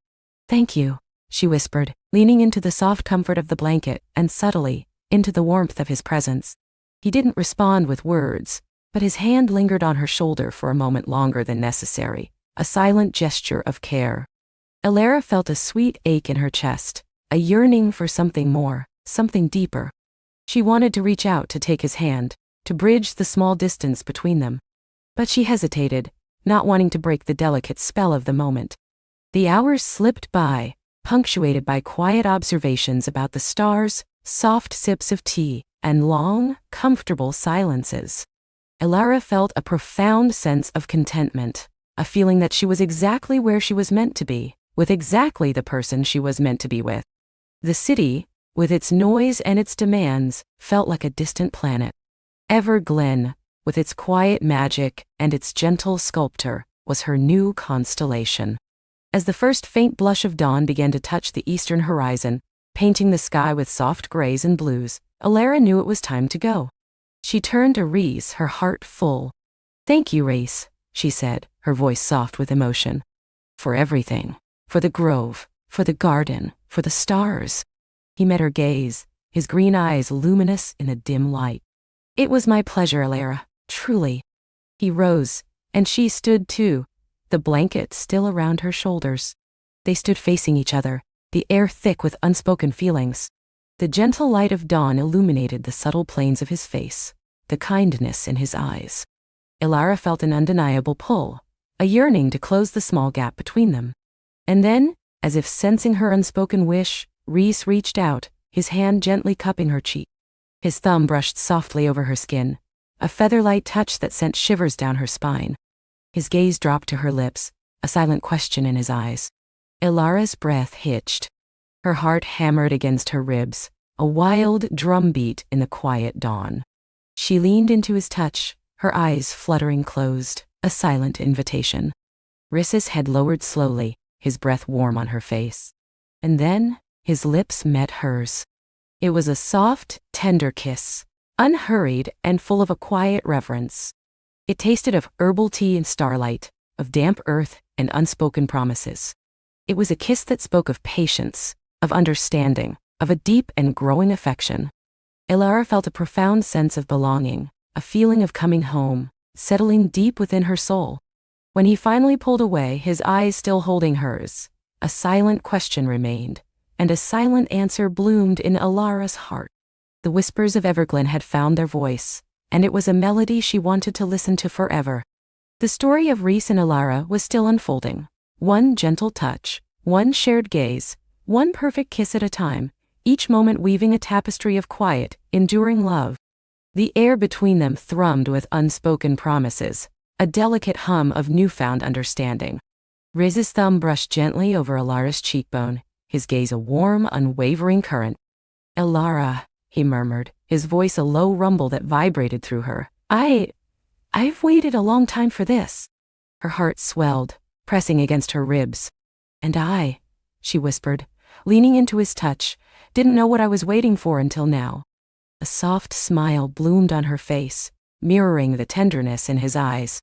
"Thank you," she whispered, leaning into the soft comfort of the blanket and subtly, into the warmth of his presence. He didn't respond with words, but his hand lingered on her shoulder for a moment longer than necessary, a silent gesture of care. Elara felt a sweet ache in her chest, a yearning for something more, something deeper. She wanted to reach out to take his hand, to bridge the small distance between them. But she hesitated, not wanting to break the delicate spell of the moment. The hours slipped by, punctuated by quiet observations about the stars, soft sips of tea, and long, comfortable silences. Elara felt a profound sense of contentment, a feeling that she was exactly where she was meant to be, with exactly the person she was meant to be with. The city, with its noise and its demands, felt like a distant planet. Everglen, with its quiet magic and its gentle sculptor, was her new constellation. As the first faint blush of dawn began to touch the eastern horizon, painting the sky with soft grays and blues, Elara knew it was time to go. She turned to Rhys, her heart full. "Thank you, Rhys," she said, her voice soft with emotion. "For everything. For the grove, for the garden, for the stars." He met her gaze, his green eyes luminous in the dim light. "It was my pleasure, Elara, truly." He rose, and she stood too, the blanket still around her shoulders. They stood facing each other, the air thick with unspoken feelings. The gentle light of dawn illuminated the subtle planes of his face, the kindness in his eyes. Elara felt an undeniable pull, a yearning to close the small gap between them. And then, as if sensing her unspoken wish, Rhys reached out, his hand gently cupping her cheek. His thumb brushed softly over her skin, a feather-light touch that sent shivers down her spine. His gaze dropped to her lips, a silent question in his eyes. Elara's breath hitched. Her heart hammered against her ribs, a wild drumbeat in the quiet dawn. She leaned into his touch, her eyes fluttering closed, a silent invitation. Rhys's head lowered slowly, his breath warm on her face. And then, his lips met hers. It was a soft, tender kiss, unhurried and full of a quiet reverence. It tasted of herbal tea and starlight, of damp earth and unspoken promises. It was a kiss that spoke of patience, of understanding, of a deep and growing affection. Elara felt a profound sense of belonging, a feeling of coming home, settling deep within her soul. When he finally pulled away, his eyes still holding hers, a silent question remained, and a silent answer bloomed in Elara's heart. The whispers of Everglen had found their voice, and it was a melody she wanted to listen to forever. The story of Rhys and Elara was still unfolding. One gentle touch, one shared gaze, one perfect kiss at a time, each moment weaving a tapestry of quiet, enduring love. The air between them thrummed with unspoken promises, a delicate hum of newfound understanding. Rhys's thumb brushed gently over Elara's cheekbone, his gaze a warm, unwavering current. "Elara," he murmured, his voice a low rumble that vibrated through her. I've waited a long time for this." Her heart swelled, pressing against her ribs. "And I," she whispered, leaning into his touch, "didn't know what I was waiting for until now." A soft smile bloomed on her face, mirroring the tenderness in his eyes.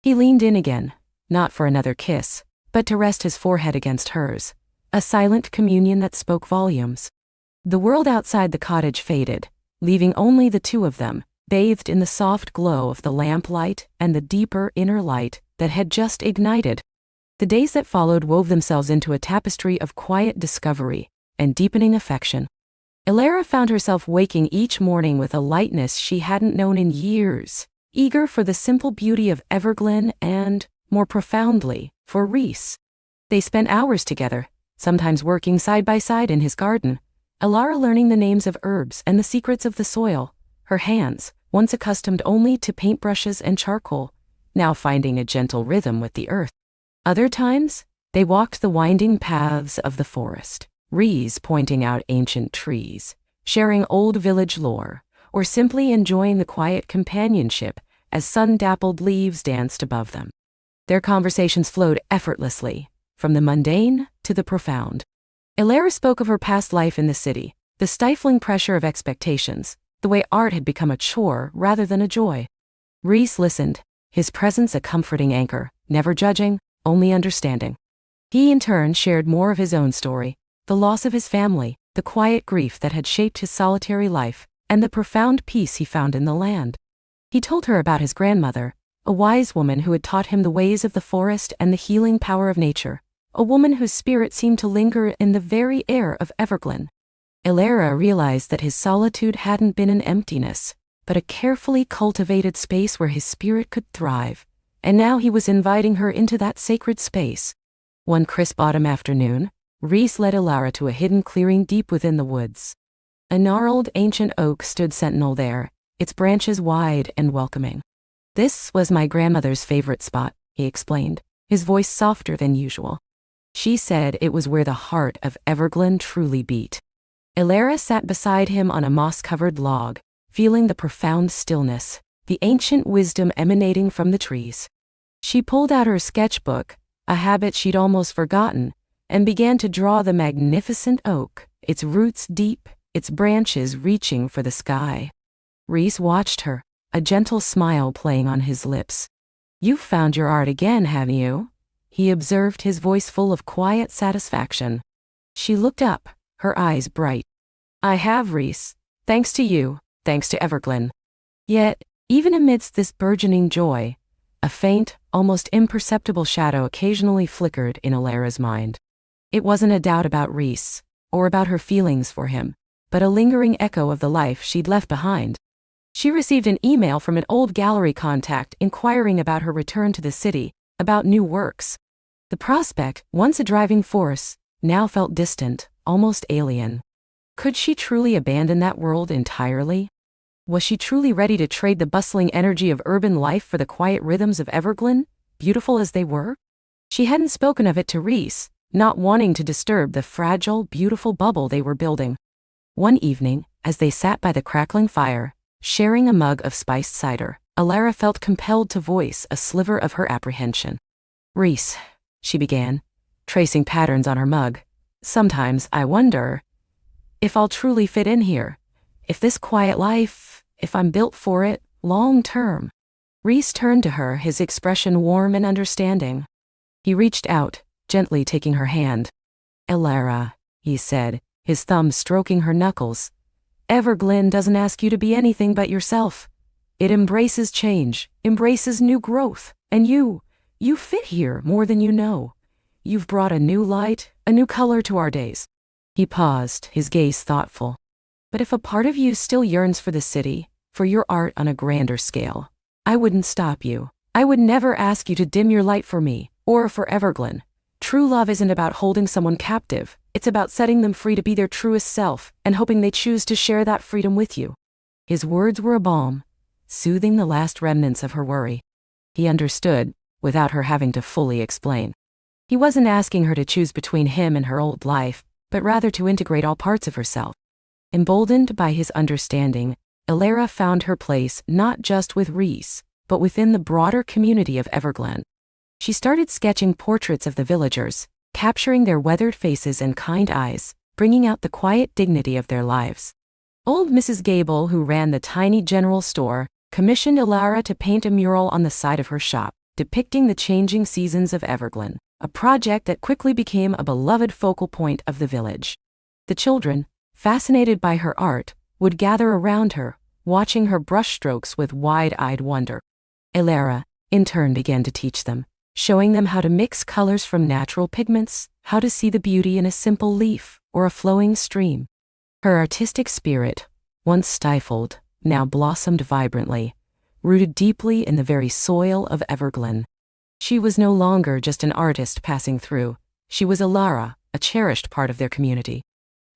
He leaned in again, not for another kiss, but to rest his forehead against hers, a silent communion that spoke volumes. The world outside the cottage faded, leaving only the two of them, bathed in the soft glow of the lamplight and the deeper inner light that had just ignited. The days that followed wove themselves into a tapestry of quiet discovery and deepening affection. Elara found herself waking each morning with a lightness she hadn't known in years, eager for the simple beauty of Everglen and, more profoundly, for Rhys. They spent hours together, sometimes working side by side in his garden, Elara learning the names of herbs and the secrets of the soil, her hands, once accustomed only to paintbrushes and charcoal, now finding a gentle rhythm with the earth. Other times, they walked the winding paths of the forest, Rhys pointing out ancient trees, sharing old village lore, or simply enjoying the quiet companionship as sun-dappled leaves danced above them. Their conversations flowed effortlessly, from the mundane to the profound. Elara spoke of her past life in the city, the stifling pressure of expectations, the way art had become a chore rather than a joy. Rhys listened, his presence a comforting anchor, never judging, only understanding. He in turn shared more of his own story, the loss of his family, the quiet grief that had shaped his solitary life, and the profound peace he found in the land. He told her about his grandmother, a wise woman who had taught him the ways of the forest and the healing power of nature, a woman whose spirit seemed to linger in the very air of Everglen. Elara realized that his solitude hadn't been an emptiness, but a carefully cultivated space where his spirit could thrive, and now he was inviting her into that sacred space. One crisp autumn afternoon, Rhys led Elara to a hidden clearing deep within the woods. A gnarled ancient oak stood sentinel there, its branches wide and welcoming. "This was my grandmother's favorite spot," he explained, his voice softer than usual. "She said it was where the heart of Everglen truly beat." Elara sat beside him on a moss-covered log, feeling the profound stillness, the ancient wisdom emanating from the trees. She pulled out her sketchbook, a habit she'd almost forgotten, and began to draw the magnificent oak, its roots deep, its branches reaching for the sky. Rhys watched her, a gentle smile playing on his lips. "You've found your art again, haven't you?" he observed, his voice full of quiet satisfaction. She looked up, her eyes bright. "I have, Rhys. Thanks to you, thanks to Everglen." Yet, even amidst this burgeoning joy, a faint, almost imperceptible shadow occasionally flickered in Elara's mind. It wasn't a doubt about Rhys, or about her feelings for him, but a lingering echo of the life she'd left behind. She received an email from an old gallery contact inquiring about her return to the city, about new works. The prospect, once a driving force, now felt distant, almost alien. Could she truly abandon that world entirely? Was she truly ready to trade the bustling energy of urban life for the quiet rhythms of Everglen, beautiful as they were? She hadn't spoken of it to Rhys, not wanting to disturb the fragile, beautiful bubble they were building. One evening, as they sat by the crackling fire, sharing a mug of spiced cider, Elara felt compelled to voice a sliver of her apprehension. "Rhys," she began, tracing patterns on her mug, "sometimes I wonder if I'll truly fit in here, if this quiet life, if I'm built for it, long term." Rhys turned to her, his expression warm and understanding. He reached out, gently taking her hand. "Elara," he said, his thumb stroking her knuckles, "Everglen doesn't ask you to be anything but yourself. It embraces change, embraces new growth, and you fit here more than you know. You've brought a new light, a new color to our days." He paused, his gaze thoughtful. "But if a part of you still yearns for the city, for your art on a grander scale, I wouldn't stop you. I would never ask you to dim your light for me, or for Everglen. True love isn't about holding someone captive, it's about setting them free to be their truest self, and hoping they choose to share that freedom with you." His words were a balm, soothing the last remnants of her worry. He understood, without her having to fully explain. He wasn't asking her to choose between him and her old life, but rather to integrate all parts of herself. Emboldened by his understanding, Elara found her place not just with Rhys, but within the broader community of Everglen. She started sketching portraits of the villagers, capturing their weathered faces and kind eyes, bringing out the quiet dignity of their lives. Old Mrs. Gable, who ran the tiny general store, commissioned Elara to paint a mural on the side of her shop, depicting the changing seasons of Everglen. a project that quickly became a beloved focal point of the village. The children, fascinated by her art, would gather around her, watching her brushstrokes with wide-eyed wonder. Elara, in turn, began to teach them, showing them how to mix colors from natural pigments, how to see the beauty in a simple leaf or a flowing stream. Her artistic spirit, once stifled, now blossomed vibrantly, rooted deeply in the very soil of Everglen. She was no longer just an artist passing through. She was Elara, a cherished part of their community.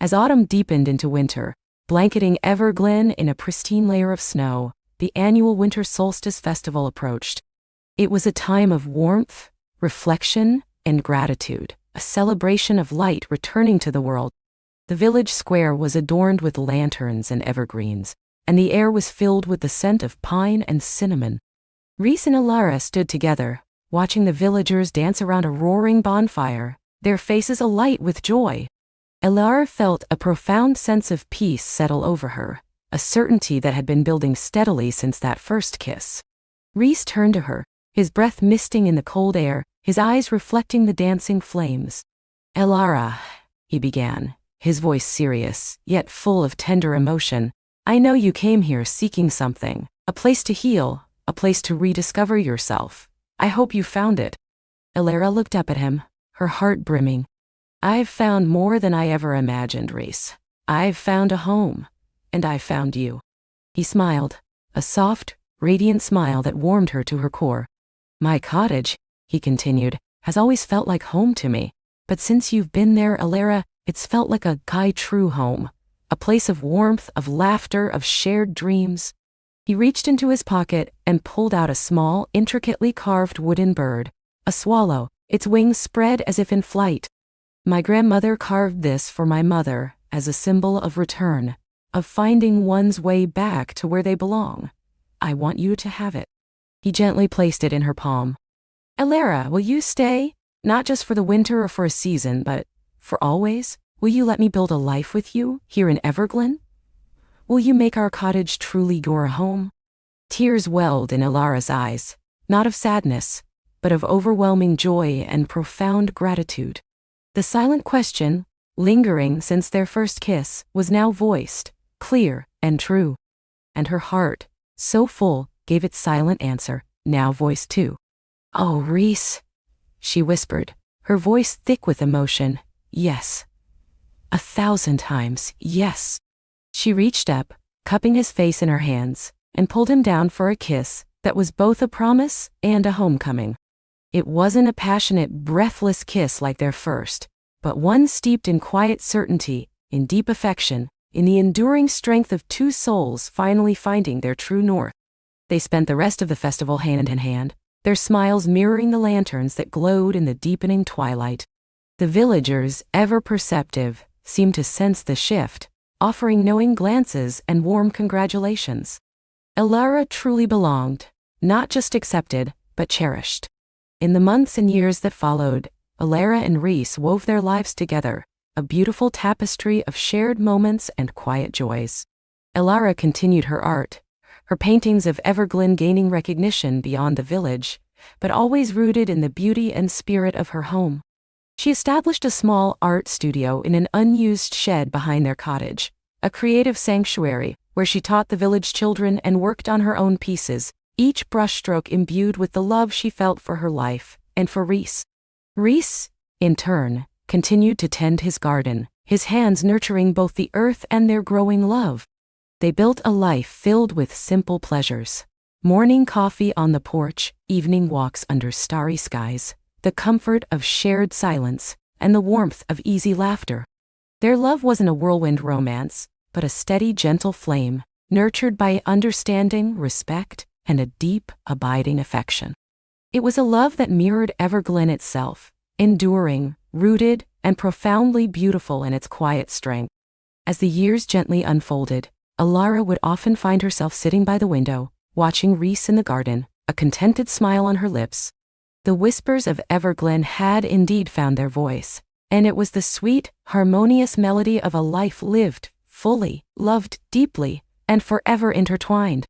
As autumn deepened into winter, blanketing Everglen in a pristine layer of snow, the annual winter solstice festival approached. It was a time of warmth, reflection, and gratitude, a celebration of light returning to the world. The village square was adorned with lanterns and evergreens, and the air was filled with the scent of pine and cinnamon. Rhys and Elara stood together, watching the villagers dance around a roaring bonfire, their faces alight with joy. Elara felt a profound sense of peace settle over her, a certainty that had been building steadily since that first kiss. Rhys turned to her, his breath misting in the cold air, his eyes reflecting the dancing flames. "Elara," he began, his voice serious, yet full of tender emotion, "I know you came here seeking something, a place to heal, a place to rediscover yourself. I hope you found it." Elara looked up at him, her heart brimming. "I've found more than I ever imagined, Rhys. I've found a home, and I found you." He smiled, a soft, radiant smile that warmed her to her core. "My cottage," he continued, "has always felt like home to me, but since you've been there, Elara, it's felt like a true home, a place of warmth, of laughter, of shared dreams." He reached into his pocket and pulled out a small, intricately carved wooden bird, a swallow, its wings spread as if in flight. "My grandmother carved this for my mother as a symbol of return, of finding one's way back to where they belong. I want you to have it." He gently placed it in her palm. "Elara, will you stay? Not just for the winter or for a season, but for always? Will you let me build a life with you here in Everglen? Will you make our cottage truly your home?" Tears welled in Elara's eyes, not of sadness, but of overwhelming joy and profound gratitude. The silent question, lingering since their first kiss, was now voiced, clear and true. And her heart, so full, gave its silent answer, now voiced too. "Oh, Rhys," she whispered, her voice thick with emotion, "yes. 1,000 times, yes." She reached up, cupping his face in her hands, and pulled him down for a kiss that was both a promise and a homecoming. It wasn't a passionate, breathless kiss like their first, but one steeped in quiet certainty, in deep affection, in the enduring strength of two souls finally finding their true north. They spent the rest of the festival hand in hand, their smiles mirroring the lanterns that glowed in the deepening twilight. The villagers, ever perceptive, seemed to sense the shift, offering knowing glances and warm congratulations. Elara truly belonged, not just accepted, but cherished. In the months and years that followed, Elara and Rhys wove their lives together, a beautiful tapestry of shared moments and quiet joys. Elara continued her art, her paintings of Everglen gaining recognition beyond the village, but always rooted in the beauty and spirit of her home. She established a small art studio in an unused shed behind their cottage, a creative sanctuary where she taught the village children and worked on her own pieces, each brushstroke imbued with the love she felt for her life and for Rhys. Rhys, in turn, continued to tend his garden, his hands nurturing both the earth and their growing love. They built a life filled with simple pleasures. Morning coffee on the porch, evening walks under starry skies, the comfort of shared silence, and the warmth of easy laughter. Their love wasn't a whirlwind romance, but a steady, gentle flame, nurtured by understanding, respect, and a deep, abiding affection. It was a love that mirrored Everglen itself, enduring, rooted, and profoundly beautiful in its quiet strength. As the years gently unfolded, Elara would often find herself sitting by the window, watching Rhys in the garden, a contented smile on her lips. The whispers of Everglen had indeed found their voice, and it was the sweet, harmonious melody of a life lived, fully, loved deeply, and forever intertwined.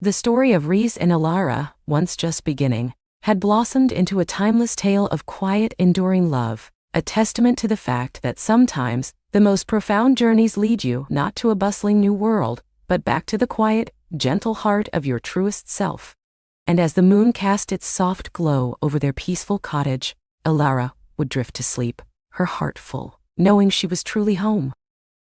The story of Rhys and Elara, once just beginning, had blossomed into a timeless tale of quiet, enduring love, a testament to the fact that sometimes the most profound journeys lead you not to a bustling new world, but back to the quiet, gentle heart of your truest self. And as the moon cast its soft glow over their peaceful cottage, Elara would drift to sleep, her heart full, knowing she was truly home.